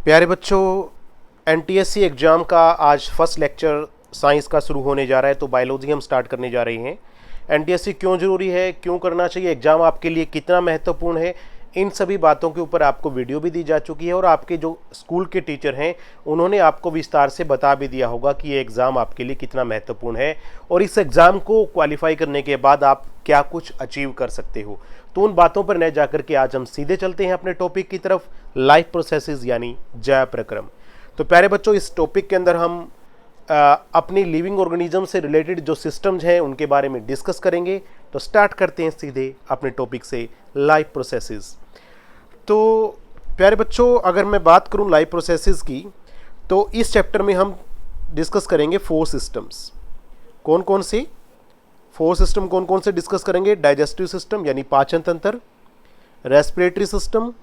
प्यारे बच्चों, NTSC exam का आज फर्स्ट लेक्चर साइंस का शुरू होने जा रहा है। तो बायोलॉजी हम स्टार्ट करने जा रहे हैं। एनटीएससी क्यों ज़रूरी है, क्यों करना चाहिए, एग्ज़ाम आपके लिए कितना महत्वपूर्ण है, इन सभी बातों के ऊपर आपको वीडियो भी दी जा चुकी है और आपके जो स्कूल के टीचर हैं उन्होंने आपको विस्तार से बता भी दिया होगा कि ये एग्ज़ाम आपके लिए कितना महत्वपूर्ण है और इस एग्ज़ाम को क्वालिफाई करने के बाद आप क्या कुछ अचीव कर सकते हो। तो उन बातों पर न जाकर के आज हम सीधे चलते हैं अपने टॉपिक की तरफ, लाइफ प्रोसेसेस यानी जैव प्रक्रम। तो प्यारे बच्चों, इस टॉपिक के अंदर हम अपनी लिविंग ऑर्गेनिज्म से रिलेटेड जो सिस्टम्स हैं उनके बारे में डिस्कस करेंगे। तो स्टार्ट करते हैं सीधे अपने टॉपिक से, लाइफ प्रोसेसेस। तो प्यारे बच्चों, अगर मैं बात करूं लाइफ प्रोसेसेस की, तो इस चैप्टर में हम डिस्कस करेंगे 4 सिस्टम्स। कौन कौन से 4 सिस्टम कौन कौन से डिस्कस करेंगे? डाइजेस्टिव सिस्टम यानी पाचन तंत्र, रेस्पिरेटरी सिस्टम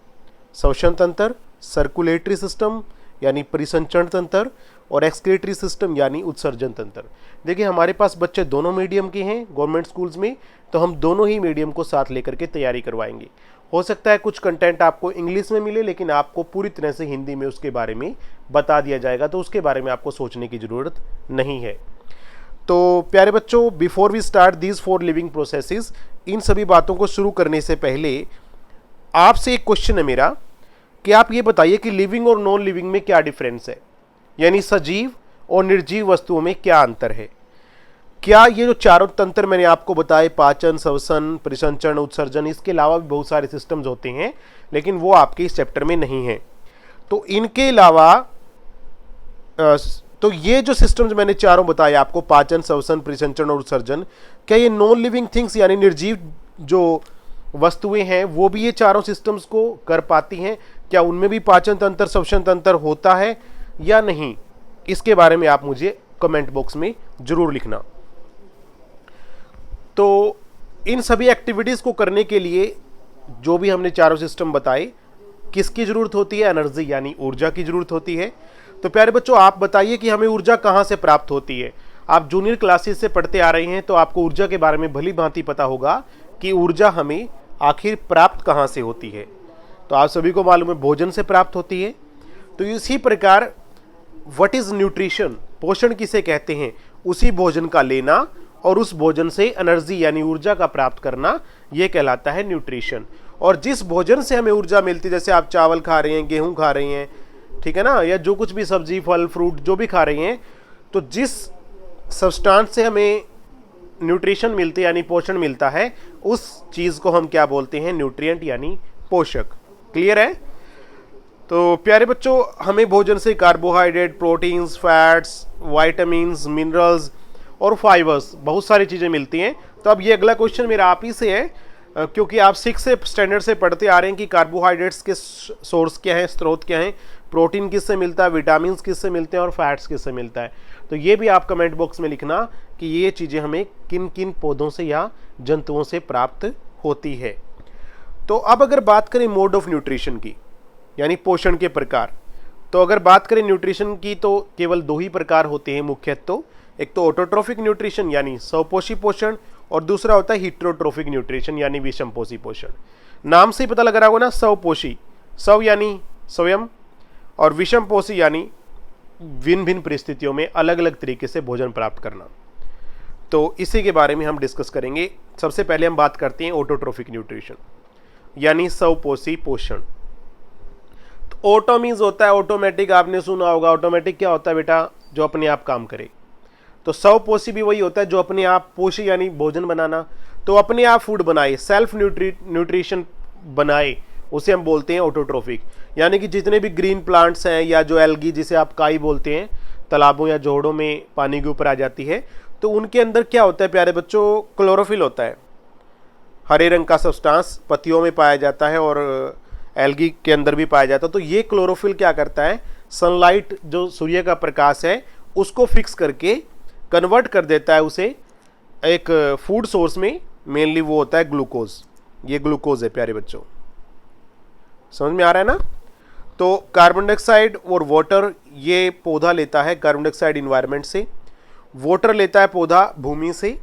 श्वसन तंत्र, सर्कुलेटरी सिस्टम यानी परिसंचरण तंत्र और एक्सक्रीटरी सिस्टम यानी उत्सर्जन तंत्र। देखिए, हमारे पास बच्चे दोनों मीडियम के हैं गवर्नमेंट स्कूल्स में, तो हम दोनों ही मीडियम को साथ लेकर के तैयारी करवाएंगे। हो सकता है कुछ कंटेंट आपको इंग्लिश में मिले, लेकिन आपको पूरी तरह से हिंदी में उसके बारे में बता दिया जाएगा, तो उसके बारे में आपको सोचने की ज़रूरत नहीं है। तो प्यारे बच्चों, before we start these 4 living processes, इन सभी बातों को शुरू करने से पहले आपसे एक क्वेश्चन है मेरा कि आप ये बताइए कि लिविंग और नॉन लिविंग में क्या डिफरेंस है, यानी सजीव और निर्जीव वस्तुओं में क्या अंतर है। क्या ये जो चारों तंत्र मैंने आपको बताए, पाचन, श्वसन, परिसंचरण, उत्सर्जन, इसके अलावा भी बहुत सारे सिस्टम्स होते हैं, लेकिन वो आपके इस चैप्टर में नहीं है। तो इनके अलावा तो ये जो सिस्टम्स मैंने चारों बताए आपको, पाचन, श्वसन, परिसंचरण और उत्सर्जन, क्या ये नॉन लिविंग थिंग्स यानी निर्जीव जो वस्तुएं हैं वो भी ये चारों सिस्टम्स को कर पाती हैं? क्या उनमें भी पाचन तंत्र, श्वसन तंत्र होता है या नहीं? इसके बारे में आप मुझे कमेंट बॉक्स में जरूर लिखना। तो इन सभी एक्टिविटीज को करने के लिए जो भी हमने चारों सिस्टम बताए, किसकी जरूरत होती है? एनर्जी यानी ऊर्जा की जरूरत होती है। तो प्यारे बच्चों, आप बताइए कि हमें ऊर्जा कहां से प्राप्त होती है। आप जूनियर क्लासेस से पढ़ते आ रहे हैं, तो आपको ऊर्जा के बारे में भली भांति पता होगा कि ऊर्जा हमें आखिर प्राप्त कहां से होती है। तो आप सभी को मालूम है भोजन से प्राप्त होती है। तो इसी प्रकार व्हाट इज न्यूट्रिशन, पोषण किसे कहते हैं? उसी भोजन का लेना और उस भोजन से एनर्जी यानी ऊर्जा का प्राप्त करना, यह कहलाता है न्यूट्रिशन। और जिस भोजन से हमें ऊर्जा मिलती है, जैसे आप चावल खा रहे हैं, गेहूं खा रहे हैं, ठीक है ना, या जो कुछ भी सब्जी, फल, फ्रूट जो भी खा रहे हैं, तो जिस सब्सटेंस से हमें न्यूट्रिशन मिलती है यानी पोषण मिलता है, उस चीज को हम क्या बोलते हैं? न्यूट्रिएंट यानी पोषक। क्लियर है? तो प्यारे बच्चों, हमें भोजन से carbohydrate, proteins, fats, vitamins, minerals और फाइबर्स, बहुत सारी चीजें मिलती हैं। तो अब ये अगला क्वेश्चन मेरा आप ही से है, क्योंकि आप 6 स्टैंडर्ड से पढ़ते आ रहे हैं कि कार्बोहाइड्रेट्स के सोर्स क्या है, स्रोत क्या है, प्रोटीन किससे मिलता है, विटामिन किससे मिलते हैं और फैट्स किससे मिलता है। तो ये भी आप कमेंट बॉक्स में लिखना कि ये चीज़ें हमें किन किन पौधों से या जंतुओं से प्राप्त होती है। तो अब अगर बात करें मोड ऑफ न्यूट्रिशन की, यानी पोषण के प्रकार, तो अगर बात करें न्यूट्रिशन की तो केवल 2 ही प्रकार होते हैं मुख्यतः। तो एक तो ऑटोट्रोफिक न्यूट्रिशन यानी स्वपोषी पोषण, और दूसरा होता है हीटरोट्रोफिक न्यूट्रिशन यानी विषमपोषी पोषण। नाम से ही पता लग रहा होगा ना, स्वपोषी, स्व यानी स्वयं, और विषमपोषी यानी भिन्न भिन्न परिस्थितियों में अलग अलग तरीके से भोजन प्राप्त करना। तो इसी के बारे में हम डिस्कस करेंगे। सबसे पहले हम बात करते हैं ऑटोट्रोफिक न्यूट्रिशन यानी स्वपोषी पोषण। तो ऑटो मीन्स होता है ऑटोमेटिक, आपने सुना होगा। ऑटोमेटिक क्या होता है बेटा? जो अपने आप काम करे। तो स्वपोषी भी वही होता है जो अपने आप, पोषी यानी भोजन बनाना, तो अपने आप फूड बनाए, सेल्फ न्यूट्रिशन बनाए, उसे हम बोलते हैं ऑटोट्रोफिक। यानी कि जितने भी ग्रीन प्लांट्स हैं या जो एल्गी जिसे आप काई बोलते हैं, तालाबों या जोड़ों में पानी के ऊपर आ जाती है, तो उनके अंदर क्या होता है प्यारे बच्चों? क्लोरोफिल होता है, हरे रंग का सब्सटेंस पत्तियों में पाया जाता है और एल्गी के अंदर भी पाया जाता है। तो ये क्लोरोफिल क्या करता है? सनलाइट, जो सूर्य का प्रकाश है, उसको फिक्स करके कन्वर्ट कर देता है उसे एक फूड सोर्स में। मेनली वो होता है ग्लूकोज। ये ग्लूकोज है प्यारे बच्चों, समझ में आ रहा है ना? तो कार्बन डाइऑक्साइड और वाटर ये पौधा लेता है कार्बन डाइऑक्साइड इन्वायरमेंट से, वाटर लेता है पौधा भूमि से,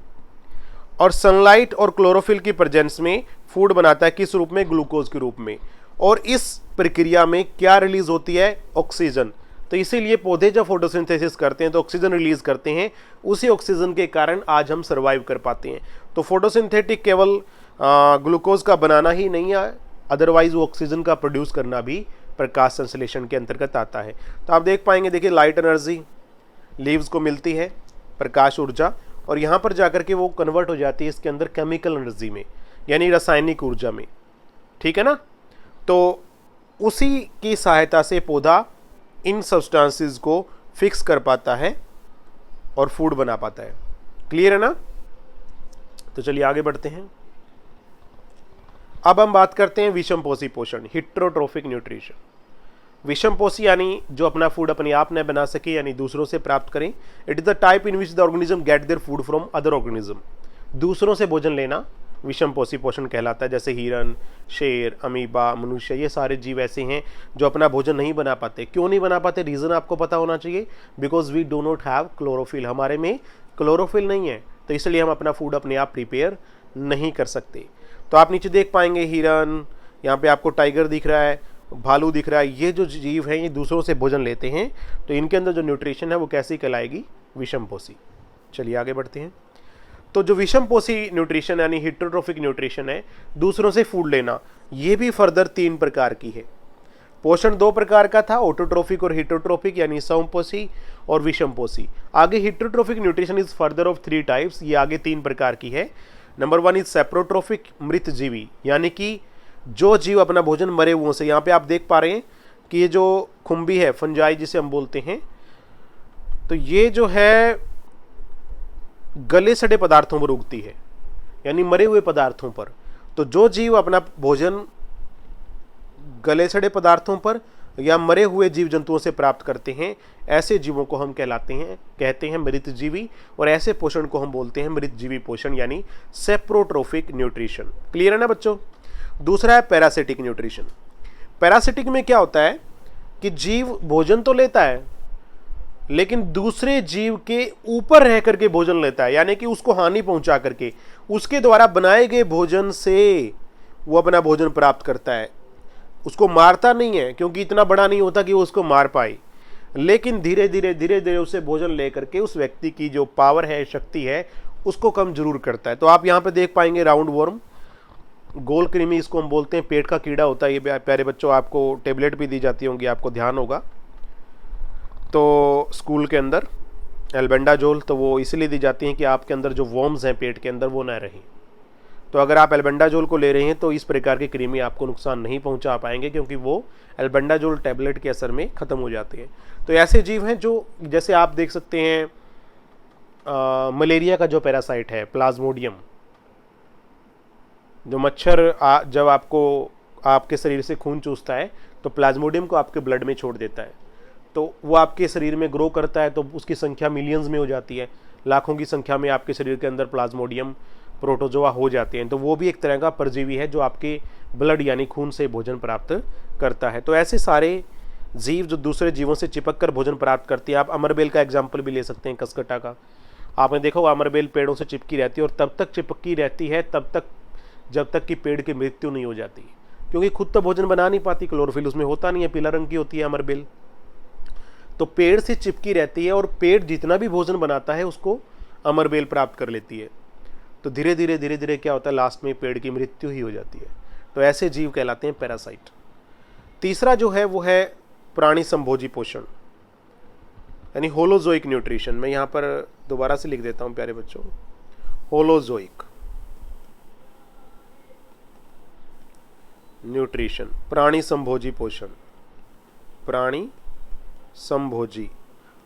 और सनलाइट और क्लोरोफिल की प्रेजेंस में फूड बनाता है किस रूप में? ग्लूकोज के रूप में। और इस प्रक्रिया में क्या रिलीज होती है? ऑक्सीजन। तो इसीलिए पौधे जब फोटोसिंथेसिस करते हैं तो ऑक्सीजन रिलीज करते हैं, उसी ऑक्सीजन के कारण आज हम सर्वाइव कर पाते हैं। तो फोटोसिंथेटिक केवल ग्लूकोज का बनाना ही नहीं है, अदरवाइज वो ऑक्सीजन का प्रोड्यूस करना भी प्रकाश संश्लेषण के अंतर्गत आता है। तो आप देख पाएंगे, देखिए लाइट एनर्जी लीव्स को मिलती है, प्रकाश ऊर्जा, और यहाँ पर जाकर के वो कन्वर्ट हो जाती है इसके अंदर केमिकल एनर्जी में, यानी रासायनिक ऊर्जा में। ठीक है ना? तो उसी की सहायता से पौधा इन सब्सटेंसेस को फिक्स कर पाता है और फूड बना पाता है। क्लियर है ना? तो चलिए आगे बढ़ते हैं। अब हम बात करते हैं विषमपोषी पोषण, हिट्रोट्रोफिक न्यूट्रिशन। विषमपोषी यानी जो अपना फूड अपने आप न बना सके, यानी दूसरों से प्राप्त करें। It is the type in which the organism gate their food from other organism. दूसरों से भोजन लेना विषमपोषी पोषण कहलाता है। जैसे हिरन, शेर, अमीबा, मनुष्य, ये सारे जीव ऐसे हैं जो अपना भोजन नहीं बना पाते। क्यों नहीं बना पाते? रीजन आपको पता होना चाहिए, because we do not have chlorophyll. हमारे में क्लोरोफिल नहीं है, तो इसलिए हम अपना फूड अपने आप प्रिपेयर नहीं कर सकते। तो आप नीचे देख पाएंगे हिरन, यहाँ पे आपको टाइगर दिख रहा है, भालू दिख रहा है। ये जो जीव हैं ये दूसरों से भोजन लेते हैं, तो इनके अंदर जो न्यूट्रिशन है वो कैसी कहलाएगी? विषमपोषी। चलिए आगे बढ़ते हैं। तो जो विषमपोषी न्यूट्रिशन यानी हिट्रोट्रोफिक न्यूट्रिशन है, दूसरों से फूड लेना, ये भी फर्दर 3 प्रकार की है। पोषण 2 प्रकार का था, ऑटोट्रोफिक और हिट्रोट्रोफिक, यानी समपोषी और विषमपोषी। आगे heterotrophic nutrition is further of 3 types, ये आगे 3 प्रकार की है। नंबर 1 इज सेप्रोट्रोफिक, मृत जीवी, यानी कि जो जीव अपना भोजन मरे हुओं से, यहाँ पे आप देख पा रहे हैं कि ये जो खुम्बी है, फंजाई जिसे हम बोलते हैं, तो ये जो है गले सड़े पदार्थों पर उगती है, यानी मरे हुए पदार्थों पर। तो जो जीव अपना भोजन गले सड़े पदार्थों पर या मरे हुए जीव जंतुओं से प्राप्त करते हैं, ऐसे जीवों को हम कहते हैं मृत जीवी, और ऐसे पोषण को हम बोलते हैं मृत जीवी पोषण, यानी सेप्रोट्रोफिक न्यूट्रिशन। क्लियर है ना बच्चों? दूसरा है पैरासिटिक न्यूट्रिशन। पैरासिटिक में क्या होता है कि जीव भोजन तो लेता है, लेकिन दूसरे जीव के ऊपर रह करके भोजन लेता है, यानी कि उसको हानि पहुंचा करके उसके द्वारा बनाए गए भोजन से वो अपना भोजन प्राप्त करता है। उसको मारता नहीं है, क्योंकि इतना बड़ा नहीं होता कि वो उसको मार पाए, लेकिन धीरे धीरे उसे भोजन लेकर के उस व्यक्ति की जो पावर है, शक्ति है, उसको कम जरूर करता है। तो आप यहाँ पे देख पाएंगे राउंड वर्म, गोल कृमि इसको हम बोलते हैं, पेट का कीड़ा होता है ये। प्यारे बच्चों, आपको टेबलेट भी दी जाती होंगी, आपको ध्यान होगा तो स्कूल के अंदर एल्बेंडाजोल, तो वो इसलिए दी जाती हैं कि आपके अंदर जो वर्म्स हैं पेट के अंदर वो ना रहें। तो अगर आप एल्बेंडाजोल को ले रहे हैं तो इस प्रकार के कृमि आपको नुकसान नहीं पहुंचा पाएंगे, क्योंकि वो एल्बेंडाजोल टैबलेट के असर में ख़त्म हो जाते हैं। तो ऐसे जीव हैं जो, जैसे आप देख सकते हैं मलेरिया का जो पैरासाइट है प्लाज्मोडियम, जो मच्छर जब आपके शरीर से खून चूसता है तो प्लाज्मोडियम को आपके ब्लड में छोड़ देता है, तो वो आपके शरीर में ग्रो करता है, तो उसकी संख्या मिलियंस में हो जाती है, लाखों की संख्या में आपके शरीर के अंदर प्लाज्मोडियम प्रोटोजोआ हो जाते हैं। तो वो भी एक तरह का परजीवी है जो आपके ब्लड यानी खून से भोजन प्राप्त करता है। तो ऐसे सारे जीव जो दूसरे जीवों से चिपक कर भोजन प्राप्त करती है। आप अमरबेल का एग्जाम्पल भी ले सकते हैं, कसकटा का। आपने देखा होगा अमरबेल पेड़ों से चिपकी रहती है, और तब तक चिपकी रहती है जब तक कि पेड़ की मृत्यु नहीं हो जाती, क्योंकि खुद तो भोजन बना नहीं पाती, क्लोरोफिल उसमें होता नहीं है, पीला रंग की होती है अमरबेल। तो पेड़ से चिपकी रहती है, और पेड़ जितना भी भोजन बनाता है उसको अमरबेल प्राप्त कर लेती है। तो धीरे धीरे क्या होता है, लास्ट में पेड़ की मृत्यु ही हो जाती है। तो ऐसे जीव कहलाते हैं पैरासाइट। तीसरा जो है वो है प्राणी संभोजी पोषण, यानी होलोजोइक न्यूट्रिशन। मैं यहाँ पर दोबारा से लिख देता हूँ प्यारे बच्चों, होलोजोइक न्यूट्रिशन, प्राणी संभोजी पोषण, प्राणी संभोजी।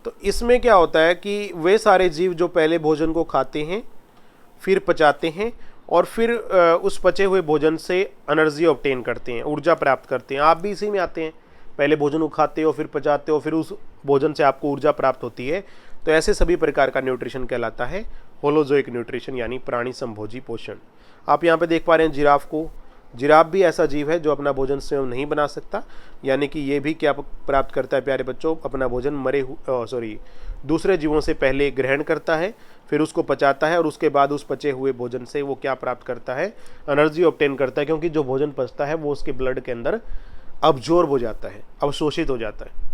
तो इसमें क्या होता है कि वे सारे जीव जो पहले भोजन को खाते हैं, फिर पचाते हैं, और फिर उस पचे हुए भोजन से एनर्जी ऑब्टेन करते हैं, ऊर्जा प्राप्त करते हैं। आप भी इसी में आते हैं, पहले भोजन को खाते हो, फिर पचाते हो, फिर उस भोजन से आपको ऊर्जा प्राप्त होती है। तो ऐसे सभी प्रकार का न्यूट्रिशन कहलाता है होलोजोइक न्यूट्रिशन, यानी प्राणी संभोजी पोषण। आप यहाँ पे देख पा रहे हैं जिराफ को। जिराफ भी ऐसा जीव है जो अपना भोजन स्वयं नहीं बना सकता, यानी कि ये भी क्या प्राप्त करता है प्यारे बच्चों, अपना भोजन दूसरे जीवों से पहले ग्रहण करता है, फिर उसको पचाता है और उसके बाद उस पचे हुए भोजन से वो क्या प्राप्त करता है, एनर्जी ऑब्टेन करता है, क्योंकि जो भोजन पचता है वो उसके ब्लड के अंदर अब्जॉर्ब हो जाता है, अवशोषित हो जाता है।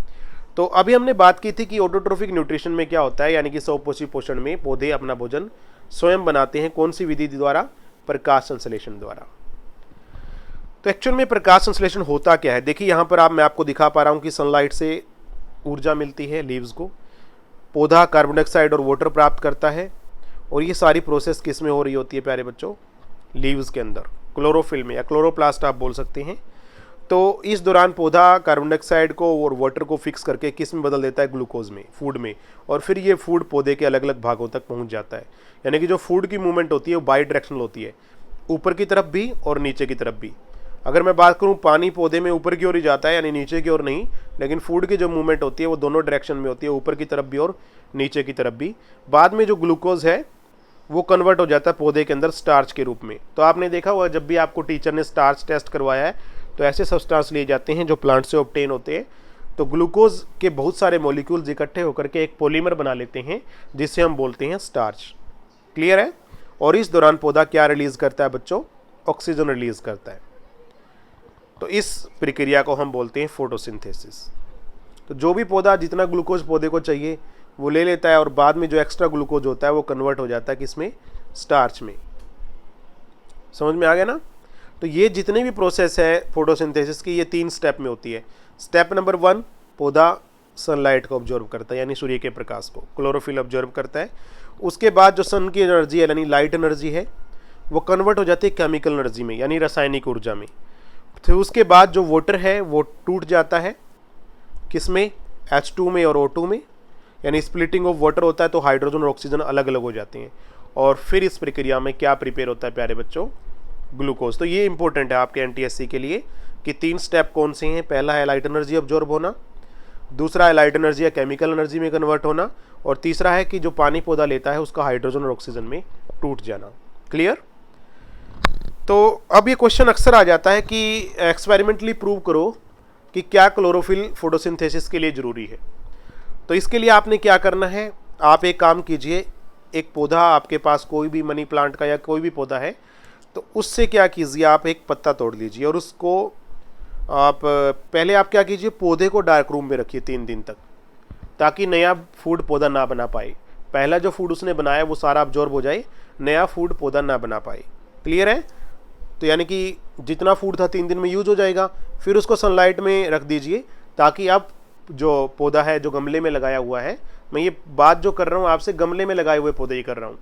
तो अभी हमने बात की थी कि ऑटोट्रोफिक न्यूट्रिशन में क्या होता है, यानी कि स्वपोषी पोषण में पौधे अपना भोजन स्वयं बनाते हैं। कौन सी विधि द्वारा? प्रकाश संश्लेषण द्वारा। तो एक्चुअल में प्रकाश संश्लेषण होता क्या है? देखिए यहाँ पर मैं आपको दिखा पा रहा हूँ कि सनलाइट से ऊर्जा मिलती है लीव्स को, पौधा कार्बन डाइऑक्साइड और वाटर प्राप्त करता है, और ये सारी प्रोसेस किस में हो रही होती है प्यारे बच्चों? लीव्स के अंदर, क्लोरोफिल में, या क्लोरोप्लास्ट आप बोल सकते हैं। तो इस दौरान पौधा कार्बन डाइऑक्साइड को और वाटर को फिक्स करके किस में बदल देता है? ग्लूकोज में, फूड में, और फिर ये फूड पौधे के अलग अलग भागों तक पहुंच जाता है। यानी कि जो फूड की मूवमेंट होती है वो बाई डायरेक्शनल होती है, ऊपर की तरफ भी और नीचे की तरफ भी। अगर मैं बात करूं, पानी पौधे में ऊपर की ओर ही जाता है, यानी नीचे की ओर नहीं, लेकिन फूड की जो मूवमेंट होती है वो दोनों डायरेक्शन में होती है, ऊपर की तरफ भी और नीचे की तरफ भी। बाद में जो ग्लूकोज है वो कन्वर्ट हो जाता है पौधे के अंदर स्टार्च के रूप में। तो आपने देखा हुआ जब भी आपको टीचर ने स्टार्च टेस्ट करवाया है तो ऐसे सब्सटेंस लिए जाते हैं जो प्लांट से ऑब्टेन होते हैं। तो ग्लूकोज के बहुत सारे मॉलिक्यूल्स इकट्ठे होकर के एक पॉलीमर बना लेते हैं जिसे हम बोलते हैं स्टार्च। क्लियर है? और इस दौरान पौधा क्या रिलीज करता है बच्चों? ऑक्सीजन रिलीज करता है। तो इस प्रक्रिया को हम बोलते हैं फोटोसिंथेसिस। तो जो भी पौधा जितना ग्लूकोज पौधे को चाहिए वो ले लेता है, और बाद में जो एक्स्ट्रा ग्लूकोज होता है वो कन्वर्ट हो जाता है किसमें? स्टार्च में। समझ में आ गया ना? तो ये जितने भी प्रोसेस है फोटोसिंथेसिस की, ये 3 स्टेप में होती है। स्टेप नंबर 1, पौधा सनलाइट को ऑब्जर्व करता है, यानी सूर्य के प्रकाश को, क्लोरोफिल ऑब्जर्व करता है। उसके बाद जो सन की एनर्जी है, यानी लाइट एनर्जी है, वो कन्वर्ट हो जाती है केमिकल एनर्जी में, यानी रासायनिक ऊर्जा में। फिर उसके बाद जो वाटर है वो टूट जाता है किसमें? H2 में और O2 में, यानी स्प्लिटिंग ऑफ वाटर होता है, तो हाइड्रोजन और ऑक्सीजन अलग अलग हो जाते हैं। और फिर इस प्रक्रिया में क्या प्रिपेयर होता है प्यारे बच्चों? ग्लूकोज। तो ये इंपॉर्टेंट है आपके NTSC के लिए कि 3 स्टेप कौन से हैं। पहला है लाइट एनर्जी ऑब्जॉर्ब होना, दूसरा है लाइट एनर्जी या केमिकल एनर्जी में कन्वर्ट होना, और तीसरा है कि जो पानी पौधा लेता है उसका हाइड्रोजन और ऑक्सीजन में टूट जाना। क्लियर? तो अब ये क्वेश्चन अक्सर आ जाता है कि एक्सपेरिमेंटली प्रूव करो कि क्या क्लोरोफिल फोटोसिंथेसिस के लिए जरूरी है। तो इसके लिए आपने क्या करना है, आप एक काम कीजिए, एक पौधा आपके पास कोई भी मनी प्लांट का या कोई भी पौधा है, तो उससे क्या कीजिए, आप एक पत्ता तोड़ लीजिए और उसको आप पहले आप क्या कीजिए, पौधे को डार्क रूम में रखिए 3 दिन तक, ताकि नया फूड पौधा ना बना पाए। पहला जो फूड उसने बनाया वो सारा अब्जॉर्ब हो जाए, नया फूड पौधा ना बना पाए। क्लियर है? तो यानी कि जितना फूड था 3 दिन में यूज हो जाएगा। फिर उसको सनलाइट में रख दीजिए, ताकि अब जो पौधा है जो गमले में लगाया हुआ है, मैं ये बात जो कर रहा हूँ आपसे गमले में लगाए हुए पौधे ही कर रहा हूँ,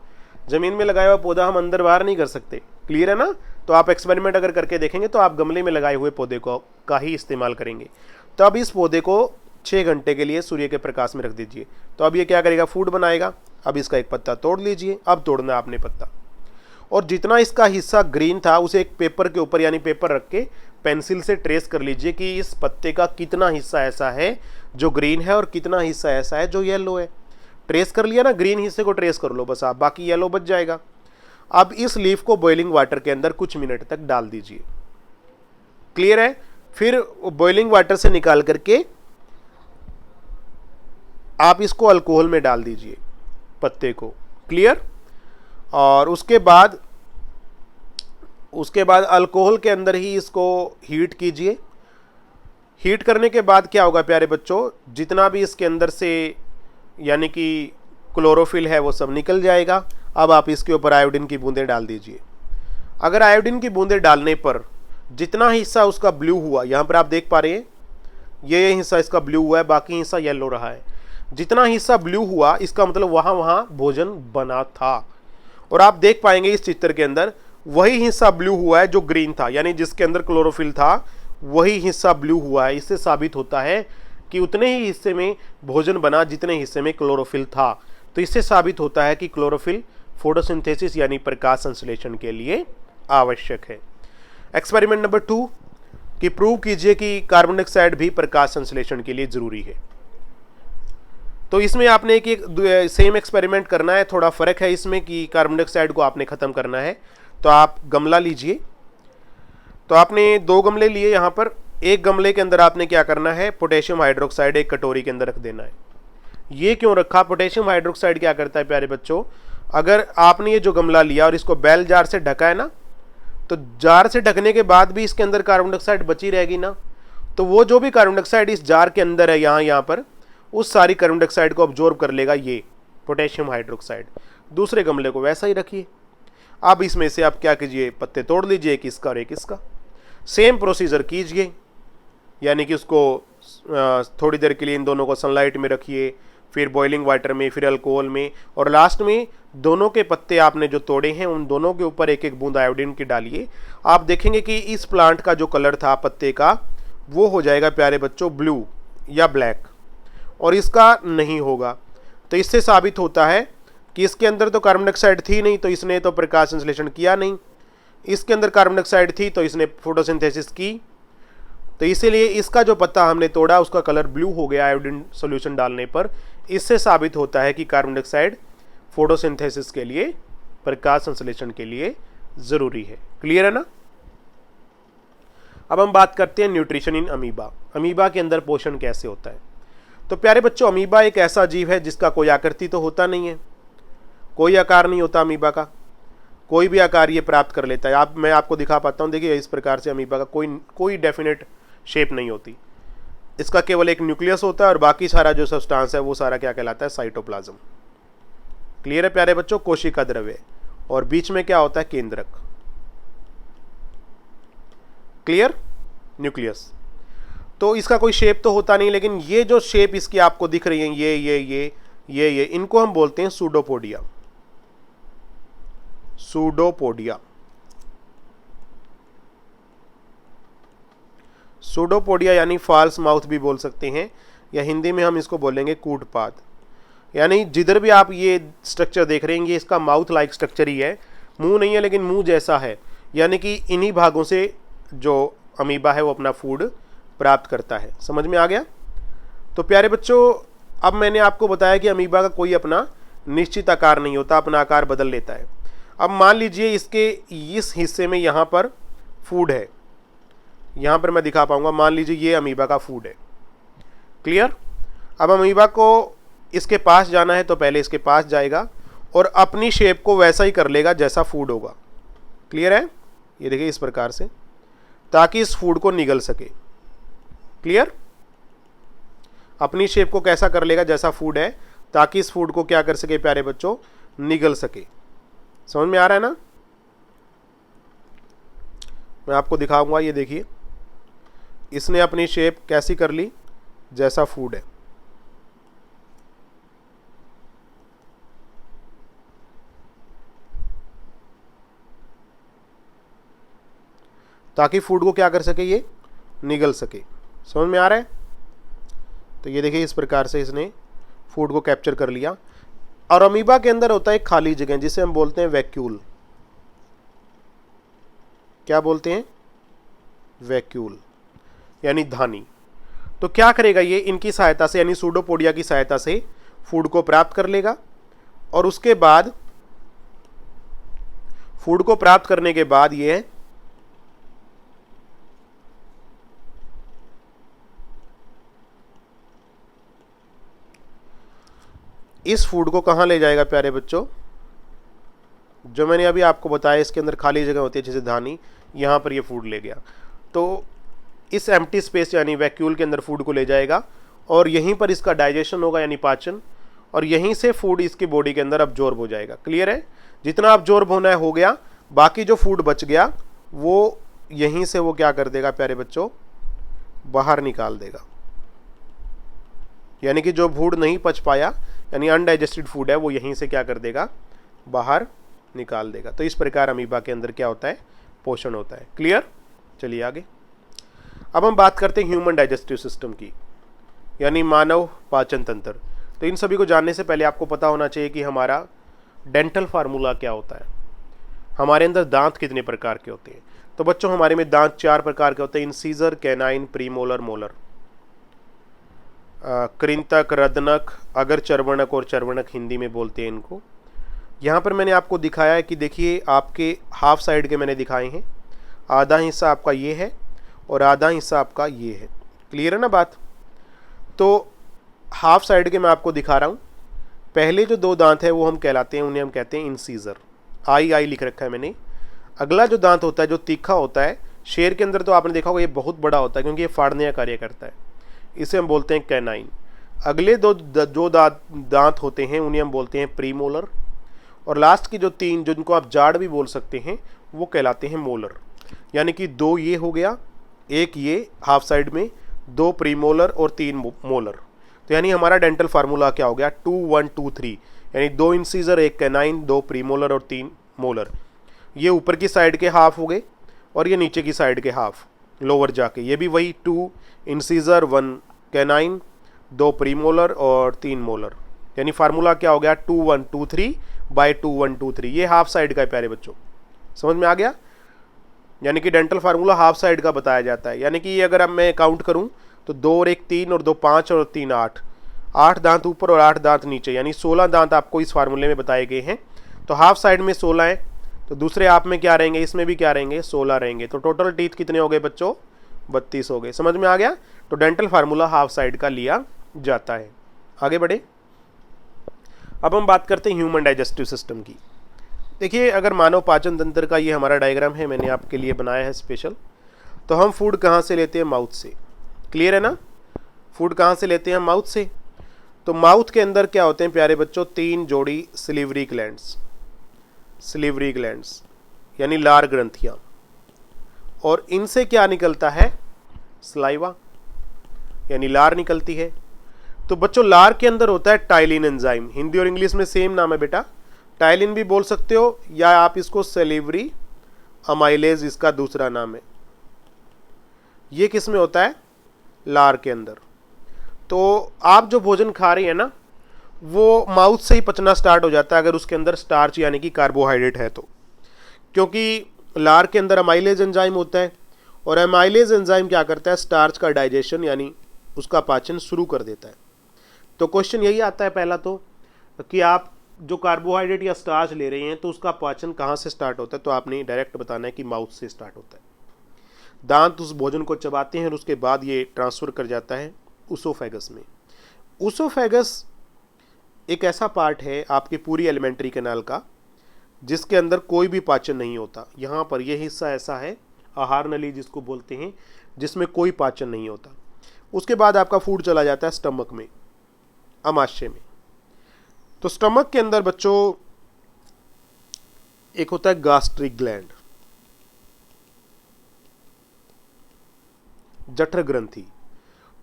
जमीन में लगाया हुआ पौधा हम अंदर बाहर नहीं कर सकते। क्लियर है ना? तो आप एक्सपेरिमेंट अगर करके देखेंगे तो आप गमले में लगाए हुए पौधे को का ही इस्तेमाल करेंगे। तो अब इस पौधे को 6 घंटे के लिए सूर्य के प्रकाश में रख दीजिए। तो अब ये क्या करेगा, फूड बनाएगा। अब इसका एक पत्ता तोड़ लीजिए, अब तोड़ना आपने पत्ता, और जितना इसका हिस्सा ग्रीन था उसे एक पेपर के ऊपर यानी पेपर रख के पेंसिल से ट्रेस कर लीजिए कि इस पत्ते का कितना हिस्सा ऐसा है जो ग्रीन है और कितना हिस्सा ऐसा है जो येलो है। ट्रेस कर लिया ना, ग्रीन हिस्से को ट्रेस कर लो बस आप, बाकी येलो बच जाएगा। अब इस लीफ को बॉइलिंग वाटर के अंदर कुछ मिनट तक डाल दीजिए। क्लियर है? फिर बॉइलिंग वाटर से निकाल करके आप इसको अल्कोहल में डाल दीजिए पत्ते को। क्लियर? और उसके बाद अल्कोहल के अंदर ही इसको हीट कीजिए। हीट करने के बाद क्या होगा प्यारे बच्चों, जितना भी इसके अंदर से यानी कि क्लोरोफिल है वो सब निकल जाएगा। अब आप इसके ऊपर आयोडीन की बूंदें डाल दीजिए। अगर आयोडीन की बूंदें डालने पर जितना हिस्सा उसका ब्लू हुआ, यहाँ पर आप देख पा रहे हैं ये हिस्सा इसका ब्लू हुआ है, बाकी हिस्सा येलो रहा है। जितना हिस्सा ब्लू हुआ इसका मतलब वहाँ भोजन बना था। और आप देख पाएंगे इस चित्र के अंदर वही हिस्सा ब्लू हुआ है जो ग्रीन था, यानी जिसके अंदर क्लोरोफिल था वही हिस्सा ब्लू हुआ है। इससे साबित होता है कि उतने ही हिस्से में भोजन बना जितने हिस्से में क्लोरोफिल था। तो इससे साबित होता है कि क्लोरोफिल फोटोसिंथेसिस यानी प्रकाश संश्लेषण के लिए आवश्यक है। एक्सपेरिमेंट नंबर 2 कि प्रूव कीजिए कि कार्बन डाइऑक्साइड भी प्रकाश संश्लेषण के लिए जरूरी है। तो इसमें आपने एक सेम एक्सपेरिमेंट करना है, थोड़ा फर्क है इसमें कि कार्बन डाइऑक्साइड को आपने खत्म करना है। तो आप गमला लीजिए। तो आपने 2 गमले लिए, यहाँ पर एक गमले के अंदर आपने क्या करना है, पोटेशियम हाइड्रोक्साइड एक कटोरी के अंदर रख देना है। ये क्यों रखा? पोटेशियम हाइड्रोक्साइड क्या करता है प्यारे बच्चों, अगर आपने ये जो गमला लिया और इसको बेल जार से ढका है ना, तो जार से ढकने के बाद भी इसके अंदर कार्बन डाइऑक्साइड बची रहेगी ना, तो वो जो भी कार्बन डाइऑक्साइड इस जार के अंदर है यहाँ पर, उस सारी कार्बन डाइऑक्साइड को अब्जॉर्ब कर लेगा ये पोटेशियम हाइड्रोक्साइड। दूसरे गमले को वैसा ही रखिए। अब इसमें से आप क्या कीजिए, पत्ते तोड़ लीजिए, एक इसका और एक इसका, सेम प्रोसीजर कीजिए, यानी कि उसको थोड़ी देर के लिए इन दोनों को सनलाइट में रखिए, फिर बॉइलिंग वाटर में, फिर अल्कोहल में, और लास्ट में दोनों के पत्ते आपने जो तोड़े हैं उन दोनों के ऊपर एक एक बूंद आयोडीन की डालिए। आप देखेंगे कि इस प्लांट का जो कलर था पत्ते का वो हो जाएगा प्यारे बच्चों ब्लू या ब्लैक, और इसका नहीं होगा। तो इससे साबित होता है कि इसके अंदर तो कार्बन डाइऑक्साइड थी नहीं, तो इसने तो प्रकाश संश्लेषण किया नहीं। इसके अंदर कार्बन डाइऑक्साइड थी तो इसने फोटोसिंथेसिस की, तो इसीलिए इसका जो पत्ता हमने तोड़ा उसका कलर ब्लू हो गया आयोडीन सॉल्यूशन डालने पर। इससे साबित होता है कि कार्बन डाइऑक्साइड फोटोसिंथेसिस के लिए, प्रकाश संश्लेषण के लिए जरूरी है। क्लियर है ना? अब हम बात करते हैं न्यूट्रिशन इन अमीबा। अमीबा के अंदर पोषण कैसे होता है? तो प्यारे बच्चों, अमीबा एक ऐसा जीव है जिसका कोई आकृति तो होता नहीं है, कोई आकार नहीं होता अमीबा का, कोई भी आकार ये प्राप्त कर लेता है। मैं आपको दिखा पाता हूँ, देखिए इस प्रकार से अमीबा का कोई डेफिनेट शेप नहीं होती। इसका केवल एक न्यूक्लियस होता है और बाकी सारा जो सब्सटेंस है वो सारा क्या कहलाता है? साइटोप्लाज्म। क्लियर है प्यारे बच्चों? कोशिका द्रव्य, और बीच में क्या होता है? केंद्रक। क्लियर? न्यूक्लियस। तो इसका कोई शेप तो होता नहीं, लेकिन ये जो शेप इसकी आपको दिख रही है, ये इनको हम बोलते हैं सूडोपोडिया। सूडोपोडिया। सूडोपोडिया यानी फॉल्स माउथ भी बोल सकते हैं, या हिंदी में हम इसको बोलेंगे कूटपाद। यानी जिधर भी आप ये स्ट्रक्चर देख रहे हैं ये इसका माउथ लाइक स्ट्रक्चर ही है, मुंह नहीं है लेकिन मुंह जैसा है। यानी कि इन्हीं भागों से जो अमीबा है वो अपना फूड प्राप्त करता है। समझ में आ गया? तो प्यारे बच्चों, अब मैंने आपको बताया कि अमीबा का कोई अपना निश्चित आकार नहीं होता, अपना आकार बदल लेता है। अब मान लीजिए इसके इस हिस्से में यहाँ पर फूड है, यहाँ पर मैं दिखा पाऊंगा, मान लीजिए ये अमीबा का फूड है। क्लियर? अब अमीबा को इसके पास जाना है तो पहले इसके पास जाएगा और अपनी शेप को वैसा ही कर लेगा जैसा फूड होगा। क्लियर है? ये देखिए इस प्रकार से, ताकि इस फूड को निगल सके। क्लियर? अपनी शेप को कैसा कर लेगा? जैसा फूड है, ताकि इस फूड को क्या कर सके प्यारे बच्चों? निगल सके। समझ में आ रहा है ना? मैं आपको दिखाऊंगा, ये देखिए इसने अपनी शेप कैसी कर ली? जैसा फूड है। ताकि फूड को क्या कर सके? ये निगल सके। समझ में आ रहा है? तो ये देखिए इस प्रकार से इसने फूड को कैप्चर कर लिया। और अमीबा के अंदर होता है एक खाली जगह जिसे हम बोलते हैं वैक्यूल। क्या बोलते हैं? वैक्यूल यानी धानी। तो क्या करेगा ये? इनकी सहायता से यानी सूडोपोडिया की सहायता से फूड को प्राप्त कर लेगा, और उसके बाद फूड को प्राप्त करने के बाद ये इस फूड को कहाँ ले जाएगा प्यारे बच्चों? जो मैंने अभी आपको बताया, इसके अंदर खाली जगह होती है जैसे धानी, यहाँ पर ये फूड ले गया। तो इस एम्प्टी स्पेस यानी वैक्यूल के अंदर फूड को ले जाएगा और यहीं पर इसका डाइजेशन होगा यानी पाचन, और यहीं से फूड इसकी बॉडी के अंदर अब्जॉर्ब हो जाएगा। क्लियर है? जितना अब्जॉर्ब होना है हो गया, बाकी जो फूड बच गया वो यहीं से वो क्या कर देगा प्यारे बच्चों? बाहर निकाल देगा। यानी कि जो फूड नहीं पच पाया यानी अनडाइजेस्टेड फूड है वो यहीं से क्या कर देगा? बाहर निकाल देगा। तो इस प्रकार अमीबा के अंदर क्या होता है? पोषण होता है। क्लियर? चलिए आगे। अब हम बात करते हैं ह्यूमन डाइजेस्टिव सिस्टम की, यानी मानव पाचन तंत्र। तो इन सभी को जानने से पहले आपको पता होना चाहिए कि हमारा डेंटल फार्मूला क्या होता है, हमारे अंदर दांत कितने प्रकार के होते हैं। तो बच्चों हमारे में दांत 4 प्रकार के होते हैं: इंसीजर, कैनाइन, प्रीमोलर, मोलर। कृंतक, रदनक, अगर चर्वणक और चर्वणक हिंदी में बोलते हैं इनको। यहाँ पर मैंने आपको दिखाया है कि देखिए आपके हाफ साइड के मैंने दिखाए हैं, आधा हिस्सा आपका ये है और आधा हिस्सा आपका ये है। क्लियर है ना बात? तो हाफ साइड के मैं आपको दिखा रहा हूँ। पहले जो दो दांत है वो हम कहलाते हैं, उन्हें हम कहते हैं इंसीजर, आई आई लिख रखा है मैंने। अगला जो दांत होता है जो तीखा होता है, शेर के अंदर तो आपने देखा होगा ये बहुत बड़ा होता है क्योंकि ये फाड़ने का कार्य करता है, इसे हम बोलते हैं कैनाइन। अगले जो दांत होते हैं उन्हें हम बोलते हैं प्रीमोलर, और लास्ट की जो तीन जिनको आप जाड़ भी बोल सकते हैं वो कहलाते हैं मोलर। यानी कि दो ये हो गया, एक ये हाफ साइड में, दो प्रीमोलर और तीन मोलर। तो यानी हमारा डेंटल फार्मूला क्या हो गया, 2 1 2 3, यानी दो इंसीजर, एक कैनाइन, दो प्रीमोलर और तीन मोलर। ये ऊपर की साइड के हाफ हो गए और ये नीचे की साइड के हाफ लोअर जाके, ये भी वही 2 इंसीजर 1 कैनाइन, दो प्रीमोलर और तीन मोलर। यानी फार्मूला क्या हो गया, 2 1 2 3 बाई 2 1 2 3। ये हाफ साइड का है प्यारे बच्चों, समझ में आ गया। यानी कि डेंटल फार्मूला हाफ साइड का बताया जाता है। यानी कि ये अगर अब मैं काउंट करूं तो 2 और 1 3 और 2 5 और 3 8, 8 दांत ऊपर और 8 दांत नीचे, यानी 16 दांत आपको इस फार्मूले में बताए गए हैं। तो हाफ साइड में 16 है, तो दूसरे हाफ में क्या रहेंगे, इसमें भी क्या रहेंगे, 16 रहेंगे। तो टोटल टीथ कितने हो गए बच्चों, 32 हो गए। समझ में आ गया। तो डेंटल फार्मूला हाफ साइड का लिया जाता है। आगे बढ़े, अब हम बात करते हैं ह्यूमन डाइजेस्टिव सिस्टम की। देखिए, अगर मानव पाचन तंत्र का ये हमारा डायग्राम है, मैंने आपके लिए बनाया है स्पेशल। तो हम फूड कहाँ से लेते हैं, माउथ से। क्लियर है ना, फूड कहाँ से लेते हैं, माउथ से। तो माउथ के अंदर क्या होते हैं प्यारे बच्चों, 3 जोड़ी सिलिवरी ग्लैंड्स, सिलिवरी ग्लैंड्स यानी लार ग्रंथियाँ, और इनसे क्या निकलता है, सलाइवा यानी लार निकलती है। तो बच्चों लार के अंदर होता है टाइलिन एंजाइम, हिंदी और इंग्लिश में सेम नाम है बेटा, टाइलिन भी बोल सकते हो या आप इसको सेलिवरी अमाइलेज इसका दूसरा नाम है। ये किस में होता है, लार के अंदर। तो आप जो भोजन खा रही है ना वो माउथ से ही पचना स्टार्ट हो जाता है अगर उसके अंदर स्टार्च यानी कि कार्बोहाइड्रेट है तो, क्योंकि लार के अंदर अमाइलेज एंजाइम होता है और अमाइलेज एंजाइम क्या करता है, स्टार्च का डाइजेशन यानी उसका पाचन शुरू कर देता है। तो क्वेश्चन यही आता है पहला तो कि आप जो कार्बोहाइड्रेट या स्टार्च ले रहे हैं तो उसका पाचन कहाँ से स्टार्ट होता है, तो आपने डायरेक्ट बताना है कि माउथ से स्टार्ट होता है। दांत उस भोजन को चबाते हैं और उसके बाद ये ट्रांसफर कर जाता है उसोफेगस में। उसोफेगस एक ऐसा पार्ट है आपके पूरी एलिमेंट्री कैनाल का जिसके अंदर कोई भी पाचन नहीं होता। यहाँ पर यह हिस्सा ऐसा है, आहार नली जिसको बोलते हैं, जिसमें कोई पाचन नहीं होता। उसके बाद आपका फूड चला जाता है स्टमक में, अमाशय में। तो स्टमक के अंदर बच्चों एक होता है गास्ट्रिक ग्लैंड, जठर ग्रंथि।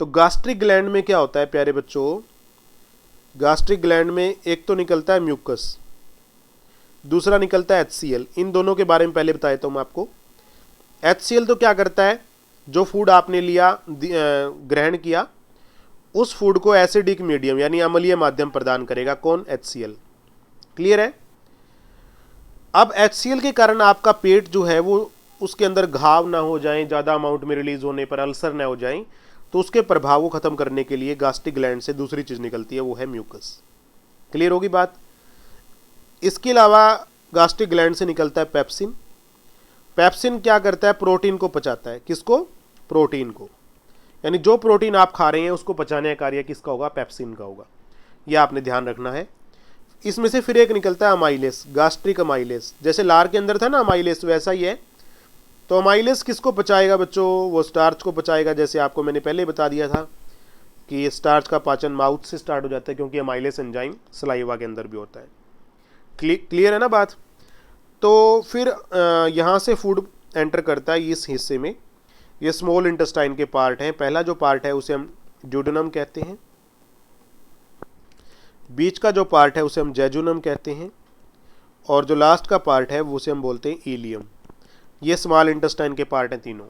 तो गास्ट्रिक ग्लैंड में क्या होता है प्यारे बच्चों, गास्ट्रिक ग्लैंड में एक तो निकलता है म्यूकस, दूसरा निकलता है HCl। इन दोनों के बारे में पहले बताया था मैं आपको। HCl तो क्या करता है, जो फूड आपने लिया ग्रहण किया उस फूड को एसिडिक मीडियम यानी अम्लीय माध्यम प्रदान करेगा, कौन, HCl। क्लियर है। अब HCl के कारण आपका पेट जो है वो उसके अंदर घाव ना हो जाएं, ज़्यादा अमाउंट में रिलीज होने पर अल्सर ना हो जाएं, तो उसके प्रभाव को खत्म करने के लिए गास्ट्रिक ग्लैंड से दूसरी चीज़ निकलती है, वो है म्यूकस। क्लियर होगी बात। इसके अलावा गास्ट्रिक ग्लैंड से निकलता है पेप्सिन। पेप्सिन क्या करता है, प्रोटीन को पचाता है। किसको, प्रोटीन को। यानी जो प्रोटीन आप खा रहे हैं उसको पचाने का कार्य किसका होगा, पेप्सिन का होगा। यह आपने ध्यान रखना है। इसमें से फिर एक निकलता है अमाइलेस, गास्ट्रिक अमाइलेस। जैसे लार के अंदर था ना अमाइलेस, वैसा ही है। तो अमाइलेस किसको पचाएगा बच्चों, वो स्टार्च को पचाएगा। जैसे आपको मैंने पहले बता दिया था कि स्टार्च का पाचन माउथ से स्टार्ट हो जाता है क्योंकि अमाइलेस एंजाइम सलाइवा के अंदर भी होता है। क्लियर है ना बात। तो फिर यहाँ से फूड एंटर करता है इस हिस्से में। ये स्मॉल इंटेस्टाइन के पार्ट हैं। पहला जो पार्ट है उसे हम ड्यूडेनम कहते हैं, बीच का जो पार्ट है उसे हम जेजुनम कहते हैं, और जो लास्ट का पार्ट है वो उसे हम बोलते हैं इलियम। ये स्मॉल इंटेस्टाइन के पार्ट हैं तीनों।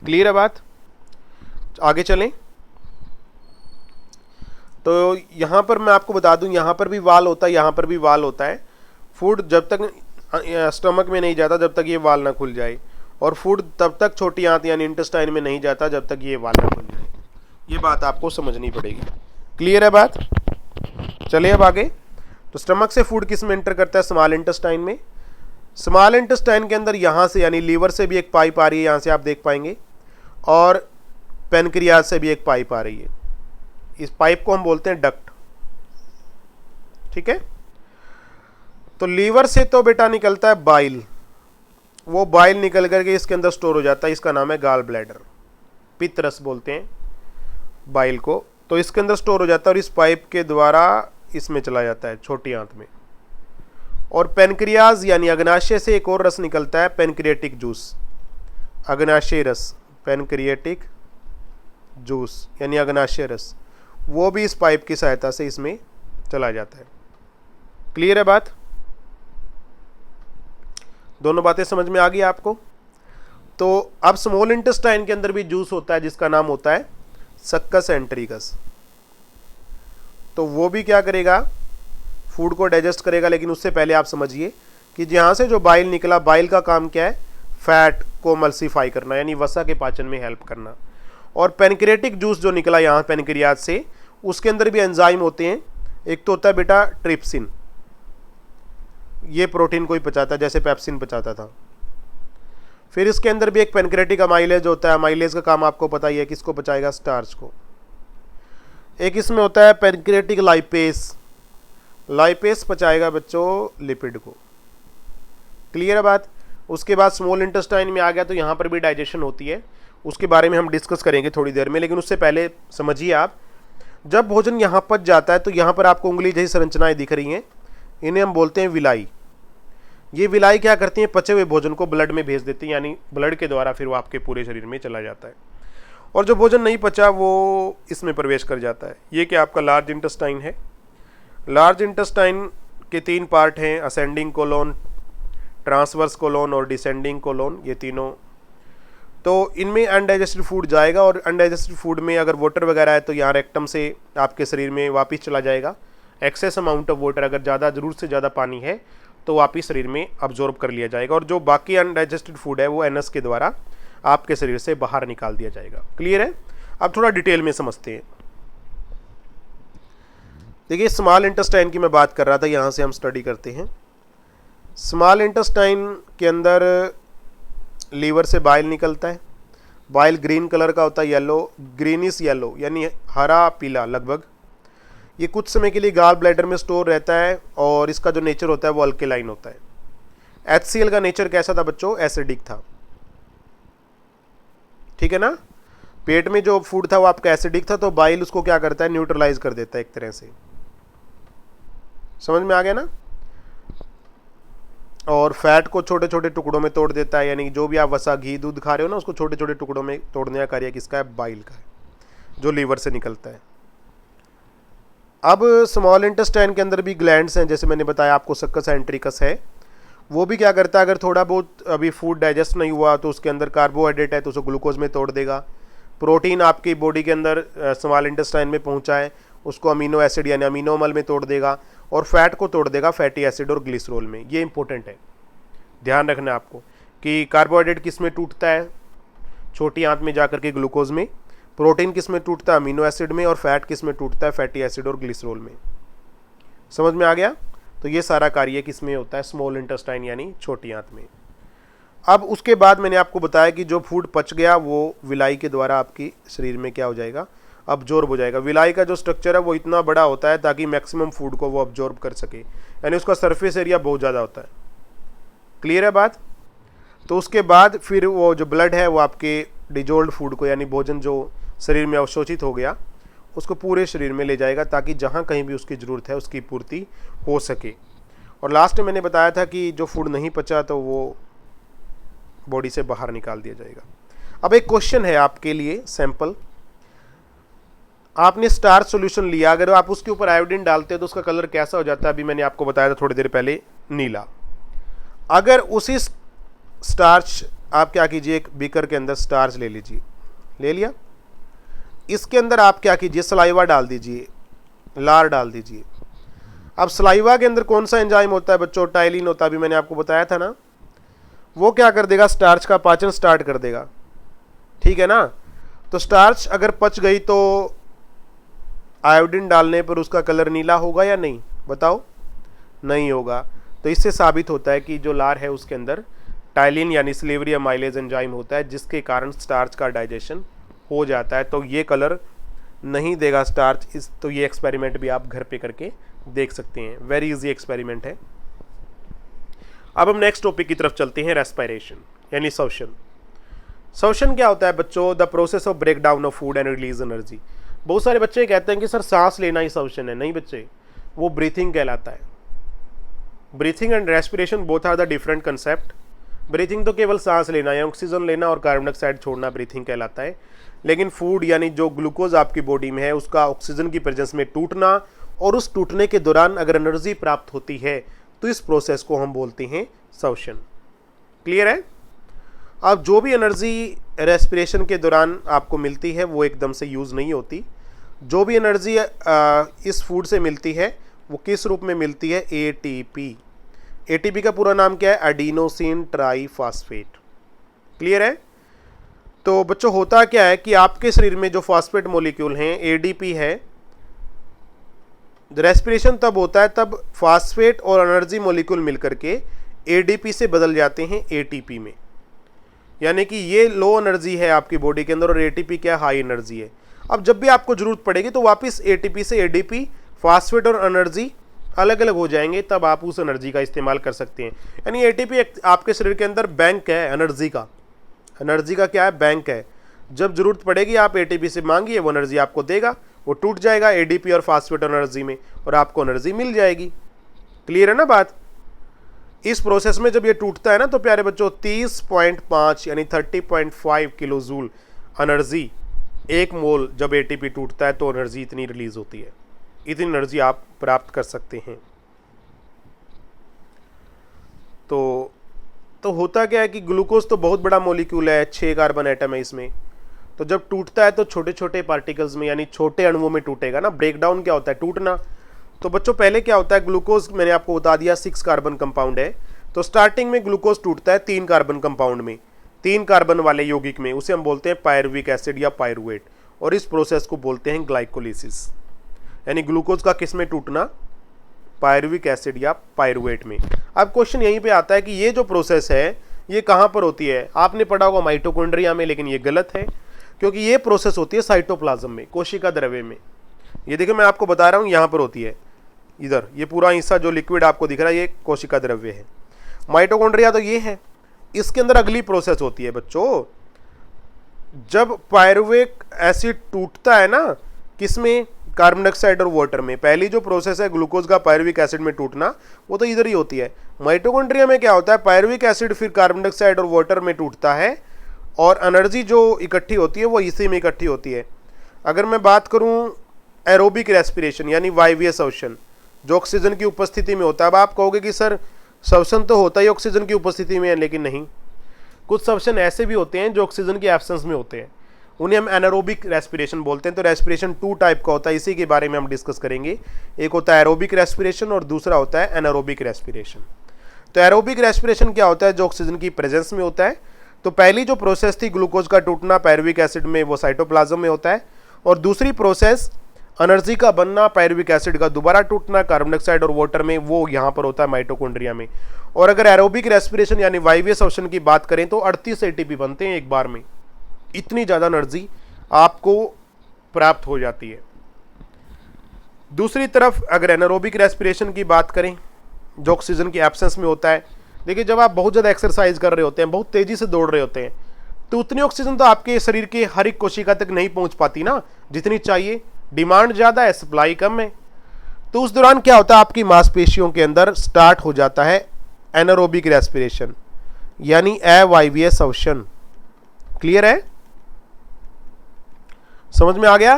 क्लियर है बात। आगे चलें। तो यहाँ पर मैं आपको बता दूं, यहाँ पर भी वाल होता है, यहाँ पर भी वाल होता है। फूड जब तक स्टमक में नहीं जाता जब तक ये वाल ना खुल जाए, और फूड तब तक छोटी आंत यानी इंटेस्टाइन में नहीं जाता जब तक ये वाल ना खुल जाए। ये बात आपको समझनी पड़ेगी। क्लियर है बात। चलिए अब आगे। तो स्टमक से फूड किस में एंटर करता है, स्मॉल इंटेस्टाइन में। स्मॉल इंटेस्टाइन के अंदर यहाँ से यानी लीवर से भी एक पाइप आ रही है, यहाँ से आप देख पाएंगे, और पेनक्रियाज से भी एक पाइप आ रही है। इस पाइप को हम बोलते हैं डक्ट, ठीक है। तो लीवर से तो बेटा निकलता है बाइल, वो बाइल निकल करके इसके अंदर स्टोर हो जाता है, इसका नाम है गाल ब्लैडर, पित्त रस बोलते हैं बाइल को। तो इसके अंदर स्टोर हो जाता है और इस पाइप के द्वारा इसमें चला जाता है छोटी आंत में। और पेनक्रियाज यानी अग्नाशय से एक और रस निकलता है, पेनक्रिएटिक जूस, अग्नाशय रस, पेनक्रिएटिक जूस यानी अग्नाशय रस, वो भी इस पाइप की सहायता से इसमें चला जाता है। क्लियर है बात? दोनों बातें समझ में आ गई आपको? तो अब स्मॉल इंटेस्टाइन के अंदर भी जूस होता है जिसका नाम होता है सक्कस एंटेरिकस। तो वो भी क्या करेगा, फूड को डाइजेस्ट करेगा। लेकिन उससे पहले आप समझिए कि जहाँ से जो बाइल निकला, बाइल का काम क्या है, फैट को मल्सीफाई करना यानी वसा के पाचन में हेल्प करना। और पेनक्रिएटिक जूस जो निकला यहाँ पेनक्रियाज से, उसके अंदर भी एंजाइम होते हैं। एक तो होता है बेटा ट्रिप्सिन, ये प्रोटीन को ही पचाता है जैसे पेप्सिन पचाता था। फिर इसके अंदर भी एक पेनक्रिएटिक अमाइलेज होता है, अमाइलेज का काम आपको पता ही है, किसको पचाएगा, स्टार्च को। एक इसमें होता है पेनक्रिएटिक लाइपेस, लाइपेस पचाएगा बच्चों लिपिड को। क्लियर है बात? उसके बाद स्मॉल इंटेस्टाइन में आ गया तो यहाँ पर भी डाइजेशन होती है, उसके बारे में हम डिस्कस करेंगे थोड़ी देर में। लेकिन उससे पहले समझिए आप, जब भोजन यहाँ पच जाता है तो यहाँ पर आपको उंगली जैसी संरचनाएं दिख रही हैं, इन्हें हम बोलते हैं विलाई। ये विलाई क्या करती हैं, पचे हुए भोजन को ब्लड में भेज देती हैं, यानी ब्लड के द्वारा फिर वो आपके पूरे शरीर में चला जाता है। और जो भोजन नहीं पचा वो इसमें प्रवेश कर जाता है। ये क्या आपका लार्ज इंटेस्टाइन है। लार्ज इंटेस्टाइन के 3 पार्ट हैं, असेंडिंग कोलोन, ट्रांसवर्स कोलोन और डिसेंडिंग कोलोन, ये तीनों। तो इनमें अनडाइजेस्टेड फूड जाएगा और अनडाइजेस्टेड फूड में अगर वाटर वगैरह है तो यहाँ रेक्टम से आपके शरीर में वापस चला जाएगा। एक्सेस अमाउंट ऑफ वाटर, अगर ज़्यादा ज़रूरत से ज़्यादा पानी है तो वापस शरीर में अब्जॉर्ब कर लिया जाएगा। और जो बाकी अनडाइजेस्टेड फूड है वो एनस के द्वारा आपके शरीर से बाहर निकाल दिया जाएगा। क्लियर है? अब थोड़ा डिटेल में समझते हैं। देखिए स्मॉल इंटेस्टाइन की मैं बात कर रहा था, यहाँ से हम स्टडी करते हैं। स्मॉल इंटेस्टाइन के अंदर लीवर से बाइल निकलता है। बाइल ग्रीन कलर का होता है, येलो, ग्रीनिश येलो यानी हरा पीला लगभग। ये कुछ समय के लिए गाल ब्लैडर में स्टोर रहता है और इसका जो नेचर होता है वो अल्केलाइन होता है। HCl का नेचर कैसा था बच्चों, एसिडिक था, ठीक है ना। पेट में जो फूड था वो आपका एसिडिक था, तो बाइल उसको क्या करता है, न्यूट्रलाइज कर देता है एक तरह से। समझ में आ गया ना। और फैट को छोटे छोटे टुकड़ों में तोड़ देता है, यानी जो भी आप वसा, घी, दूध खा रहे हो ना, उसको छोटे छोटे टुकड़ों में तोड़ने का कार्य किसका है, बाइल का है, जो लीवर से निकलता है। अब स्मॉल इंटेस्टाइन के अंदर भी ग्लैंड्स हैं, जैसे मैंने बताया आपको सक्कस एंट्रिकस है। वो भी क्या करता है, अगर थोड़ा बहुत अभी फूड डाइजेस्ट नहीं हुआ तो उसके अंदर कार्बोहाइड्रेट है तो उसको ग्लूकोज में तोड़ देगा। प्रोटीन आपकी बॉडी के अंदर स्मॉल इंटेस्टाइन में पहुंचा है, उसको अमीनो एसिड यानी अमीनो अम्ल में तोड़ देगा। और फैट को तोड़ देगा फैटी एसिड और ग्लिसरॉल में। ये इंपॉर्टेंट है, ध्यान रखना आपको कि कार्बोहाइड्रेट किस में टूटता है, छोटी आंत में जाकर के ग्लूकोज में। प्रोटीन किस में टूटता है, अमीनो एसिड में। और फैट किस में टूटता है, फैटी एसिड और ग्लिसरॉल में। समझ में आ गया। तो ये सारा कार्य किस में होता है, स्मॉल इंटेस्टाइन यानी छोटी आंत में। अब उसके बाद मैंने आपको बताया कि जो फूड पच गया वो विलाई के द्वारा आपकी शरीर में क्या हो जाएगा, अब्जॉर्ब हो जाएगा। विलाई का जो स्ट्रक्चर है वो इतना बड़ा होता है ताकि मैक्सिमम फूड को वो अब्जॉर्ब कर सके, यानी उसका सरफेस एरिया बहुत ज़्यादा होता है। क्लियर है बात। तो उसके बाद फिर वो जो ब्लड है वो आपके डिजोल्ड फूड को, यानी भोजन जो शरीर में अवशोषित हो गया, उसको पूरे शरीर में ले जाएगा ताकि जहाँ कहीं भी उसकी ज़रूरत है उसकी पूर्ति हो सके। और लास्ट में मैंने बताया था कि जो फूड नहीं पचा तो वो बॉडी से बाहर निकाल दिया जाएगा। अब एक क्वेश्चन है आपके लिए, सैंपल। आपने स्टार्च सॉल्यूशन लिया, अगर आप उसके ऊपर आयोडीन डालते हैं तो उसका कलर कैसा हो जाता है, अभी मैंने आपको बताया था थोड़ी देर पहले, नीला। अगर उसी स्टार्च आप क्या कीजिए, एक बीकर के अंदर स्टार्च ले लीजिए, ले लिया, इसके अंदर आप क्या कीजिए, सलाइवा डाल दीजिए, लार डाल दीजिए। अब सलाइवा के अंदर कौन सा एंजाइम होता है बच्चों, टाइलिन होता है, अभी मैंने आपको बताया था ना। वो क्या कर देगा, स्टार्च का पाचन स्टार्ट कर देगा, ठीक है ना। तो स्टार्च अगर पच गई तो आयोडीन डालने पर उसका कलर नीला होगा या नहीं, बताओ, नहीं होगा। तो इससे साबित होता है कि जो लार है उसके अंदर टाइलिन यानी स्लेवरी अमाइलेज एंजाइम होता है, जिसके कारण स्टार्च का डाइजेशन हो जाता है। तो ये कलर नहीं देगा स्टार्च इस, तो ये एक्सपेरिमेंट भी आप घर पे करके देख सकते हैं। वेरी इजी एक्सपेरिमेंट है। अब हम नेक्स्ट टॉपिक की तरफ चलते हैं, रेस्पिरेशन यानी श्वसन। श्वसन क्या होता है बच्चों? The process of break down of food and release energy. बहुत सारे बच्चे कहते हैं कि सर सांस लेना ही श्वसन है। नहीं बच्चे, वो ब्रीथिंग कहलाता है। Breathing and respiration both are the different concept. Breathing तो केवल सांस लेना है, ऑक्सीजन लेना और कार्बन डाइऑक्साइड छोड़ना ब्रीथिंग कहलाता है। लेकिन फूड यानी जो ग्लूकोज आपकी बॉडी में है उसका ऑक्सीजन की प्रेजेंस में टूटना, और उस टूटने के दौरान अगर एनर्जी प्राप्त होती है तो इस प्रोसेस को हम बोलते हैं श्वसन। क्लियर है? अब जो भी एनर्जी रेस्पिरेशन के दौरान आपको मिलती है वो एकदम से यूज़ नहीं होती। जो भी एनर्जी इस फूड से मिलती है वो किस रूप में मिलती है? एटीपी। एटीपी का पूरा नाम क्या है? Adenosine triphosphate. क्लियर है? तो बच्चों होता क्या है कि आपके शरीर में जो फॉस्फेट मॉलिक्यूल हैं, एडीपी है, रेस्पिरेशन तब होता है तब फॉस्फेट और एनर्जी मॉलिक्यूल मिलकर के एडीपी से बदल जाते हैं एटीपी में। यानी कि ये लो एनर्जी है आपकी बॉडी के अंदर और एटीपी क्या? हाई एनर्जी है। अब जब भी आपको जरूरत पड़ेगी तो वापस एटीपी से एडीपी, फॉस्फेट और एनर्जी अलग अलग हो जाएंगे, तब आप उस एनर्जी का इस्तेमाल कर सकते हैं। यानी एटीपी आपके शरीर के अंदर बैंक है एनर्जी का। एनर्जी का क्या है? बैंक है। जब जरूरत पड़ेगी आप एटीपी से मांगिए, वो एनर्जी आपको देगा, वो टूट जाएगा एडीपी और फॉस्फेट एनर्जी में और आपको एनर्जी मिल जाएगी। क्लियर है ना बात? इस प्रोसेस में जब ये टूटता है ना तो प्यारे बच्चों 30.5 यानी 30.5 किलो जूल एनर्जी, एक मोल जब एटीपी टूटता है तो एनर्जी इतनी रिलीज होती है। इतनी एनर्जी आप प्राप्त कर सकते हैं। तो होता क्या है कि ग्लूकोज तो बहुत बड़ा मॉलिक्यूल है, 6 कार्बन एटम है इसमें। तो जब टूटता है तो छोटे छोटे पार्टिकल्स में यानी छोटे अणुओं में टूटेगा ना। ब्रेकडाउन क्या होता है? टूटना। तो बच्चों पहले क्या होता है? ग्लूकोज मैंने आपको बता दिया 6 कार्बन कंपाउंड है। तो स्टार्टिंग में ग्लूकोज टूटता है 3 कार्बन कंपाउंड में, 3 कार्बन वाले यौगिक में, उसे हम बोलते हैं पायरुविक एसिड या पायरुवेट, और इस प्रोसेस को बोलते हैं ग्लाइकोलिसिस। यानी ग्लूकोज का किस में टूटना? पायरुविक एसिड या पायरुवेट में। अब क्वेश्चन यहीं पे आता है कि ये जो प्रोसेस है ये कहाँ पर होती है? आपने पढ़ा होगा माइटोकॉन्ड्रिया में, लेकिन ये गलत है क्योंकि ये प्रोसेस होती है साइटोप्लाज्म में, कोशिका द्रव्य में। ये देखिए मैं आपको बता रहा हूँ यहाँ पर होती है, इधर ये पूरा हिस्सा जो लिक्विड आपको दिख रहा है ये कोशिका द्रव्य है। माइटोकॉन्ड्रिया तो ये है, इसके अंदर अगली प्रोसेस होती है बच्चों। जब पायरुविक एसिड टूटता है ना, किसमें? कार्बन डाइऑक्साइड और वाटर में। पहली जो प्रोसेस है ग्लूकोज का पायरुविक एसिड में टूटना, वो तो इधर ही होती है। माइटोकॉन्ड्रिया में क्या होता है? पायरुविक एसिड फिर कार्बन डाइऑक्साइड और वाटर में टूटता है और एनर्जी जो इकट्ठी होती है वो इसी में इकट्ठी होती है। अगर मैं बात करूं एरोबिक रेस्पिरेशन यानी वायवीय श्वसन, जो ऑक्सीजन की उपस्थिति में होता है। अब आप कहोगे कि सर श्वसन तो होता ही ऑक्सीजन की उपस्थिति में है, लेकिन नहीं, कुछ श्वसन ऐसे भी होते हैं जो ऑक्सीजन की एब्सेंस में होते हैं, उन्हें हम एनारोबिक रेस्पिरेशन बोलते हैं। तो रेस्पिरेशन 2 टाइप का होता है, इसी के बारे में हम डिस्कस करेंगे। एक होता है एरोबिक रेस्पिरेशन और दूसरा होता है एनारोबिक रेस्पिरेशन। तो एरोबिक रेस्पिरेशन क्या होता है? जो ऑक्सीजन की प्रेजेंस में होता है। तो पहली जो प्रोसेस थी ग्लूकोज का टूटना पायरुविक एसिड में, वो साइटोप्लाज्म में होता है, और दूसरी प्रोसेस एनर्जी का बनना, पायरुविक एसिड का दोबारा टूटना कार्बन डाइऑक्साइड और वाटर में, वो यहाँ पर होता है माइटोकॉन्ड्रिया में। और अगर एरोबिक रेस्पिरेशन यानी वायवीय श्वसन की बात करें तो 38 एटीपी बनते हैं एक बार में। इतनी ज़्यादा एनर्जी आपको प्राप्त हो जाती है। दूसरी तरफ अगर एनारोबिक रेस्पिरेशन की बात करें जो ऑक्सीजन की एब्सेंस में होता है, देखिए जब आप बहुत ज़्यादा एक्सरसाइज कर रहे होते हैं, बहुत तेज़ी से दौड़ रहे होते हैं, तो उतनी ऑक्सीजन तो आपके शरीर के हर एक कोशिका तक नहीं पहुंच पाती ना जितनी चाहिए। डिमांड ज़्यादा है, सप्लाई कम है। तो उस दौरान क्या होता है? आपकी मांसपेशियों के अंदर स्टार्ट हो जाता है एनारोबिक रेस्पिरेशन यानी अवायवीय श्वसन। क्लियर है? समझ में आ गया?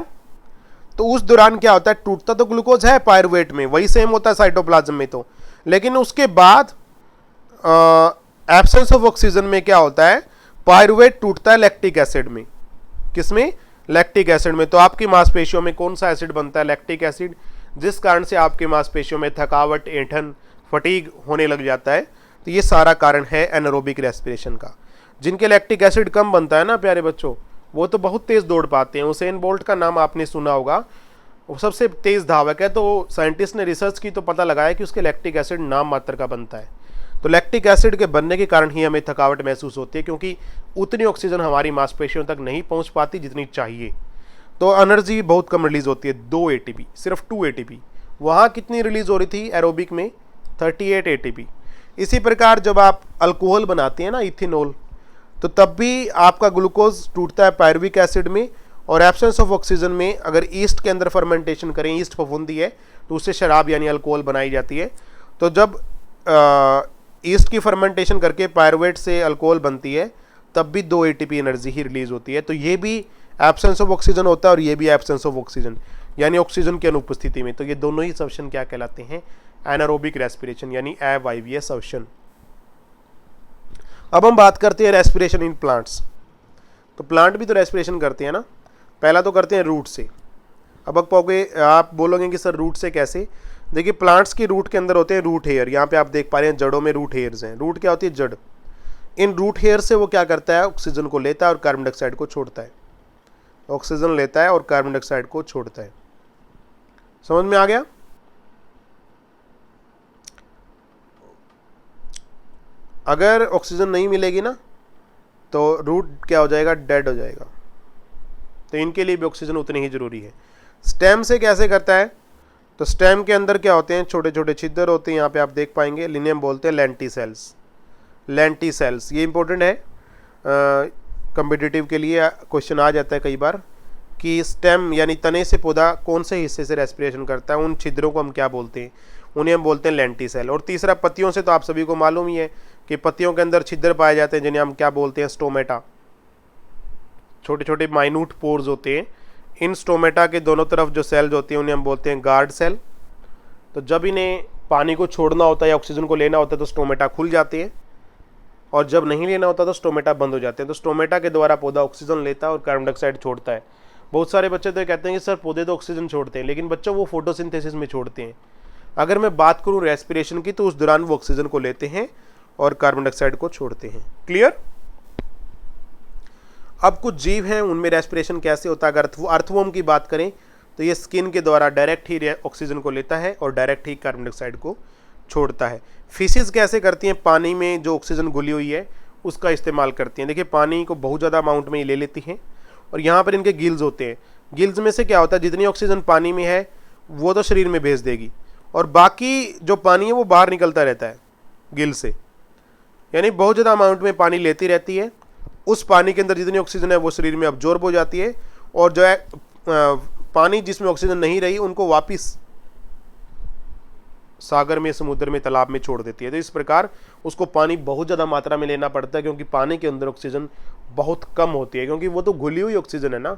तो उस दौरान क्या होता है? टूटता तो ग्लूकोज है पायरुवेट में, वही सेम होता है साइटोप्लाज्म में, तो लेकिन उसके बाद एब्सेंस ऑफ ऑक्सीजन में क्या होता है? पायरुवेट टूटता है लैक्टिक एसिड में। किसमें? लैक्टिक एसिड में। तो आपकी मांसपेशियों में कौन सा एसिड बनता है? लैक्टिक एसिड, जिस कारण से आपके मांसपेशियों में थकावट, ऐंठन, फटीग होने लग जाता है। तो ये सारा कारण है एनारोबिक रेस्पिरेशन का। जिनके लैक्टिक एसिड कम बनता है ना प्यारे बच्चों, वो तो बहुत तेज दौड़ पाते हैं। उसेन बोल्ट का नाम आपने सुना होगा, वो सबसे तेज धावक है। तो साइंटिस्ट ने रिसर्च की तो पता लगाया कि उसके लैक्टिक एसिड नाम मात्र का बनता है। तो लैक्टिक एसिड के बनने के कारण ही हमें थकावट महसूस होती है, क्योंकि उतनी ऑक्सीजन हमारी मांसपेशियों तक नहीं पहुंच पाती जितनी चाहिए। तो एनर्जी बहुत कम रिलीज होती है, 2 एटीपी, सिर्फ 2 एटीपी। वहाँ कितनी रिलीज हो रही थी एरोबिक में? 38 एटीपी। इसी प्रकार जब आप अल्कोहल बनाते हैं ना, इथेनॉल, तो तब भी आपका ग्लूकोज टूटता है पायरुविक एसिड में, और एब्सेंस ऑफ ऑक्सीजन में अगर ईस्ट के अंदर फर्मेंटेशन करें, ईस्ट फफूंदी है तो उससे शराब यानी अल्कोहल बनाई जाती है। तो जब ईस्ट की फर्मेंटेशन करके पायरुवेट से अल्कोहल बनती है तब भी 2 एटीपी एनर्जी ही रिलीज होती है। तो ये भी एब्सेंस ऑफ ऑक्सीजन होता है और ये भी एब्सेंस ऑफ ऑक्सीजन यानी ऑक्सीजन की अनुपस्थिति में। तो ये दोनों ही सवशन क्या कहलाते हैं? एनारोबिक रेस्पिरेशन यानी अवायवीय सवशन। अब हम बात करते हैं रेस्पिरेशन इन प्लांट्स। तो प्लांट भी तो रेस्पिरेशन करते हैं ना। पहला तो करते हैं रूट से। अब आप बोलोगे कि सर रूट से कैसे? देखिए प्लांट्स की रूट के अंदर होते हैं रूट हेयर। यहाँ पे आप देख पा रहे हैं जड़ों में रूट हेयर्स हैं। रूट क्या होती है? जड़। इन रूट हेयर से वो क्या करता है? ऑक्सीजन को लेता है और कार्बन डाइऑक्साइड को छोड़ता है। ऑक्सीजन लेता है और कार्बन डाइऑक्साइड को छोड़ता है। समझ में आ गया? अगर ऑक्सीजन नहीं मिलेगी ना तो रूट क्या हो जाएगा? डेड हो जाएगा। तो इनके लिए भी ऑक्सीजन उतनी ही जरूरी है। स्टेम से कैसे करता है? तो स्टेम के अंदर क्या होते हैं? छोटे छोटे छिद्र होते हैं। यहाँ पे आप देख पाएंगे, लिनियम बोलते हैं लेंटिसेल्स। लेंटिसेल्स ये इंपॉर्टेंट है, कॉम्पिटिटिव के लिए क्वेश्चन आ जाता है कई बार कि स्टेम यानी तने से पौधा कौन से हिस्से से रेस्पिरेशन करता है, उन छिद्रों को हम क्या बोलते हैं? उन्हें हम बोलते हैं लेंटिसेल। और तीसरा पत्तियों से तो आप सभी को मालूम ही है कि पत्तियों के अंदर छिद्र पाए जाते हैं जिन्हें हम क्या बोलते हैं? स्टोमेटा। छोटे छोटे माइन्यूट पोर्स होते हैं। इन स्टोमेटा के दोनों तरफ जो सेल्स होती हैं उन्हें हम बोलते हैं गार्ड सेल। तो जब इन्हें पानी को छोड़ना होता है या ऑक्सीजन को लेना होता है तो स्टोमेटा खुल जाते हैं, और जब नहीं लेना होता तो स्टोमेटा बंद हो जाते हैं। तो स्टोमेटा के द्वारा पौधा ऑक्सीजन लेता है और कार्बन डाइऑक्साइड छोड़ता है। बहुत सारे बच्चे तो ये कहते हैं कि सर पौधे तो ऑक्सीजन छोड़ते हैं, लेकिन बच्चों वो फोटोसिंथेसिस में छोड़ते हैं। अगर मैं बात करूं रेस्पिरेशन की तो उस दौरान वो ऑक्सीजन को लेते हैं और कार्बन डाइऑक्साइड को छोड़ते हैं। क्लियर? अब कुछ जीव हैं उनमें रेस्पिरेशन कैसे होता है। अगर अर्थवॉर्म की बात करें तो ये स्किन के द्वारा डायरेक्ट ही ऑक्सीजन को लेता है और डायरेक्ट ही कार्बन डाइऑक्साइड को छोड़ता है। फिशेस कैसे करती हैं? पानी में जो ऑक्सीजन घुली हुई है उसका इस्तेमाल करती हैं। देखिए पानी को बहुत ज़्यादा अमाउंट में ये ले लेती हैं और यहाँ पर इनके गिल्स होते हैं। गिल्स में से क्या होता है? जितनी ऑक्सीजन पानी में है वो तो शरीर में भेज देगी, और बाकी जो पानी है वो बाहर निकलता रहता है गिल से। यानी बहुत ज़्यादा अमाउंट में पानी लेती रहती है। उस पानी के अंदर जितनी ऑक्सीजन है वो शरीर में अब्जॉर्ब हो जाती है, और जो है पानी जिसमें ऑक्सीजन नहीं रही उनको वापस सागर में, समुद्र में, तालाब में छोड़ देती है। तो इस प्रकार उसको पानी बहुत ज़्यादा मात्रा में लेना पड़ता है, क्योंकि पानी के अंदर ऑक्सीजन बहुत कम होती है, क्योंकि वो तो घुली हुई ऑक्सीजन है ना।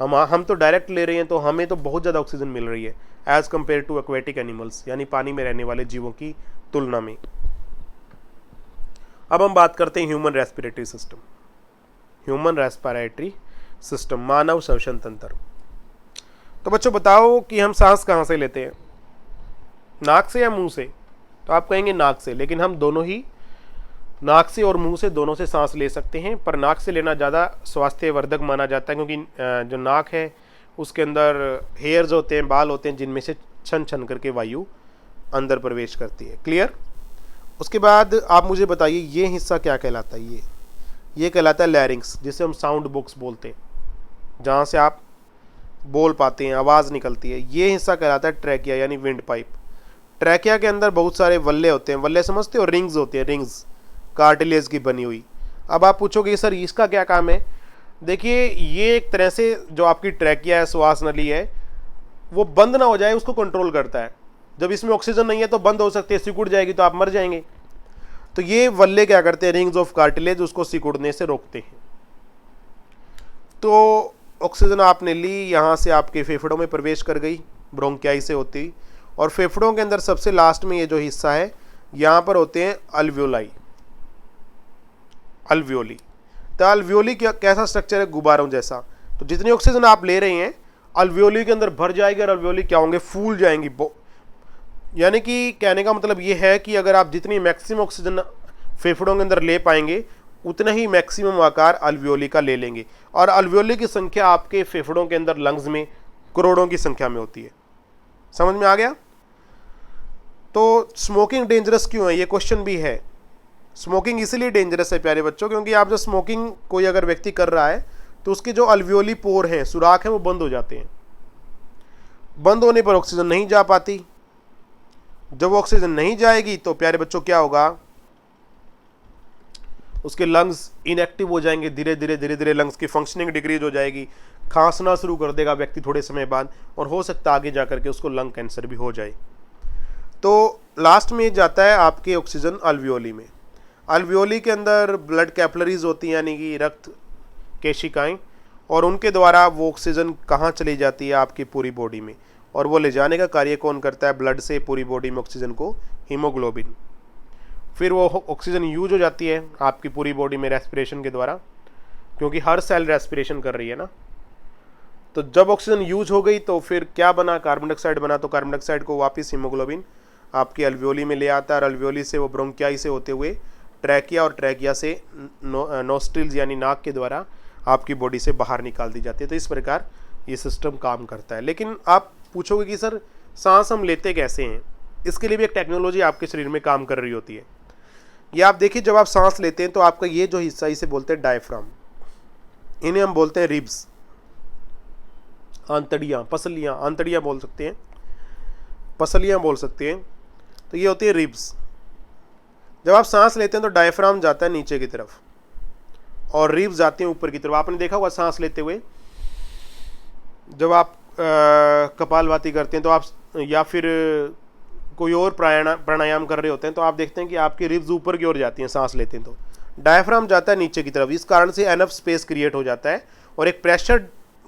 हम तो डायरेक्ट ले रहे हैं तो हमें तो बहुत ज़्यादा ऑक्सीजन मिल रही है as compare to aquatic animals यानी पानी में रहने वाले जीवों की तुलना में। अब हम बात करते हैं human respiratory system. Human respiratory system, मानव श्वसन तंत्र। तो बच्चों बताओ कि हम सांस कहाँ से लेते हैं? नाक से या मुंह से? तो आप कहेंगे नाक से, लेकिन हम दोनों ही नाक से और मुंह से दोनों से सांस ले सकते हैं, पर नाक से लेना ज़्यादा स्वास्थ्यवर्धक माना जाता है, क्योंकि जो नाक है उसके अंदर हेयर्स होते हैं, बाल होते हैं, जिनमें से छन छन करके वायु अंदर प्रवेश करती है। क्लियर? उसके बाद आप मुझे बताइए ये हिस्सा क्या कहलाता है? ये कहलाता है लैरिंग्स, जिसे हम साउंड बॉक्स बोलते हैं, जहाँ से आप बोल पाते हैं, आवाज़ निकलती है। ये हिस्सा कहलाता है ट्रैकिया यानी विंड पाइप। ट्रैकिया के अंदर बहुत सारे वल्ले होते हैं। वल्ले समझते हो? रिंग्स होती है, रिंग्स कार्टिलेज की बनी हुई। अब आप पूछोगे सर इसका क्या काम है? देखिए ये एक तरह से जो आपकी ट्रैकिया है, श्वास नली है, वो बंद ना हो जाए उसको कंट्रोल करता है। जब इसमें ऑक्सीजन नहीं है तो बंद हो सकती है, सिकुड़ जाएगी तो आप मर जाएंगे। तो ये वल्ले क्या करते हैं? रिंग्स ऑफ कार्टिलेज उसको सिकुड़ने से रोकते हैं। तो ऑक्सीजन आपने ली, यहाँ से आपके फेफड़ों में प्रवेश कर गई ब्रोंकियाई से होती, और फेफड़ों के अंदर सबसे लास्ट में ये जो हिस्सा है यहाँ पर होते हैं अल्वियोलाई, अल्वियोली। तो अल्वियोली कैसा स्ट्रक्चर है? गुब्बारों जैसा। तो जितनी ऑक्सीजन आप ले रहे हैं अल्वियोली के अंदर भर जाएगी, और अल्वियोली क्या होंगे? फूल जाएंगी। यानी कि कहने का मतलब ये है कि अगर आप जितनी मैक्सिमम ऑक्सीजन फेफड़ों के अंदर ले पाएंगे उतना ही मैक्सिमम आकार अल्वियोली का ले लेंगे, और अल्वियोली की संख्या आपके फेफड़ों के अंदर लंग्स में करोड़ों की संख्या में होती है। समझ में आ गया? तो स्मोकिंग डेंजरस क्यों है? ये क्वेश्चन भी है। स्मोकिंग इसलिए डेंजरस है प्यारे बच्चों, क्योंकि आप जो स्मोकिंग कोई अगर व्यक्ति कर रहा है तो उसके जो अल्वियोली पोर हैं, सुराख हैं, वो बंद हो जाते हैं। बंद होने पर ऑक्सीजन नहीं जा पाती। जब ऑक्सीजन नहीं जाएगी तो प्यारे बच्चों क्या होगा, उसके लंग्स इनएक्टिव हो जाएंगे। धीरे धीरे लंग्स की फंक्शनिंग डिक्रीज हो जाएगी, खांसना शुरू कर देगा व्यक्ति थोड़े समय बाद, और हो सकता है आगे जाकर के उसको लंग कैंसर भी हो जाए। तो लास्ट में जाता है आपके ऑक्सीजन अल्वियोली में। अल्वियोली के अंदर ब्लड कैपिलरीज होती हैं, यानी कि रक्त केशिकाएं, और उनके द्वारा वो ऑक्सीजन कहाँ चली जाती है, आपकी पूरी बॉडी में, और वो ले जाने का कार्य कौन करता है, ब्लड से पूरी बॉडी में ऑक्सीजन को, हीमोग्लोबिन। फिर वो ऑक्सीजन यूज हो जाती है आपकी पूरी बॉडी में रेस्पिरेशन के द्वारा, क्योंकि हर सेल रेस्पिरेशन कर रही है ना। तो जब ऑक्सीजन यूज हो गई तो फिर क्या बना, कार्बन डाइऑक्साइड बना। तो कार्बन डाइऑक्साइड को वापस हीमोग्लोबिन आपकी अल्वियोली में ले आता है, और अल्वियोली से वो ब्रोंकियाई से होते हुए ट्रैकिया, और ट्रैकिया से नोस्ट्रिल्स यानी नाक के द्वारा आपकी बॉडी से बाहर निकाल दी जाती है। तो इस प्रकार ये सिस्टम काम करता है। लेकिन आप पूछोगे कि सर सांस हम लेते कैसे हैं, इसके लिए भी एक टेक्नोलॉजी आपके शरीर में काम कर रही होती है। ये आप देखिए, जब आप सांस लेते हैं तो आपका ये जो हिस्सा, इसे बोलते हैं डायफ्राम, इन्हें हम बोलते हैं रिब्स, आंतड़ियाँ, पसलियाँ, आंतड़ियाँ बोल सकते हैं, पसलियाँ बोल सकते हैं। तो ये होती है रिब्स। जब आप सांस लेते हैं तो डायफ्राम जाता है नीचे की तरफ और रिब्स जाते हैं ऊपर की तरफ। आपने देखा होगा सांस लेते हुए, जब आप कपालभाति करते हैं तो आप, या फिर कोई और प्राणायाम कर रहे होते हैं, तो आप देखते हैं कि आपकी रिब्स ऊपर की ओर जाती हैं सांस लेते हैं, तो डायफ्राम जाता है नीचे की तरफ। इस कारण से एनफ स्पेस क्रिएट हो जाता है और एक प्रेशर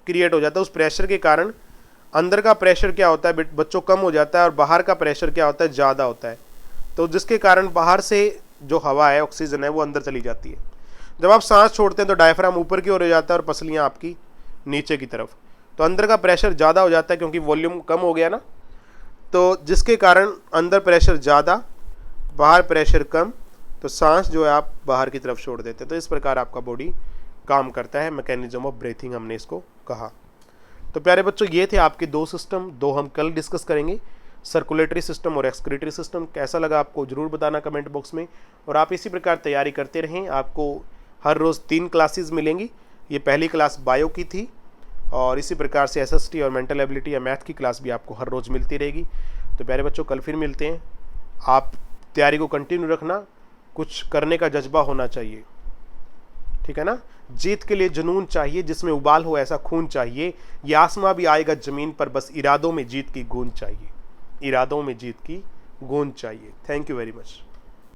क्रिएट हो जाता है। उस प्रेशर के कारण अंदर का प्रेशर क्या होता है बच्चों, कम हो जाता है, और बाहर का प्रेशर क्या होता है, ज़्यादा होता है। तो जिसके कारण बाहर से जो हवा है, ऑक्सीजन है, वो अंदर चली जाती है। जब आप सांस छोड़ते हैं तो डायफ्राम ऊपर की ओर हो जाता है और पसलियाँ आपकी नीचे की तरफ। तो अंदर का प्रेशर ज़्यादा हो जाता है क्योंकि वॉल्यूम कम हो गया ना, तो जिसके कारण अंदर प्रेशर ज़्यादा, बाहर प्रेशर कम, तो सांस जो है आप बाहर की तरफ छोड़ देते हैं। तो इस प्रकार आपका बॉडी काम करता है, मैकेनिज्म ऑफ ब्रीथिंग हमने इसको कहा। तो प्यारे बच्चों, ये थे आपके दो सिस्टम, दो हम कल डिस्कस करेंगे, सर्कुलेटरी सिस्टम और एक्सक्रीटरी सिस्टम। कैसा लगा आपको जरूर बताना कमेंट बॉक्स में, और आप इसी प्रकार तैयारी करते रहें। आपको हर रोज़ 3 क्लासेस मिलेंगी। ये पहली क्लास बायो की थी, और इसी प्रकार से एसएसटी और मेंटल एबिलिटी या मैथ की क्लास भी आपको हर रोज़ मिलती रहेगी। तो प्यारे बच्चों, कल फिर मिलते हैं। आप तैयारी को कंटिन्यू रखना, कुछ करने का जज्बा होना चाहिए, ठीक है ना। जीत के लिए जुनून चाहिए, जिसमें उबाल हो ऐसा खून चाहिए। ये आसमां भी आएगा ज़मीन पर, बस इरादों में जीत की गूंज चाहिए, इरादों में जीत की गूंज चाहिए। Thank you very much.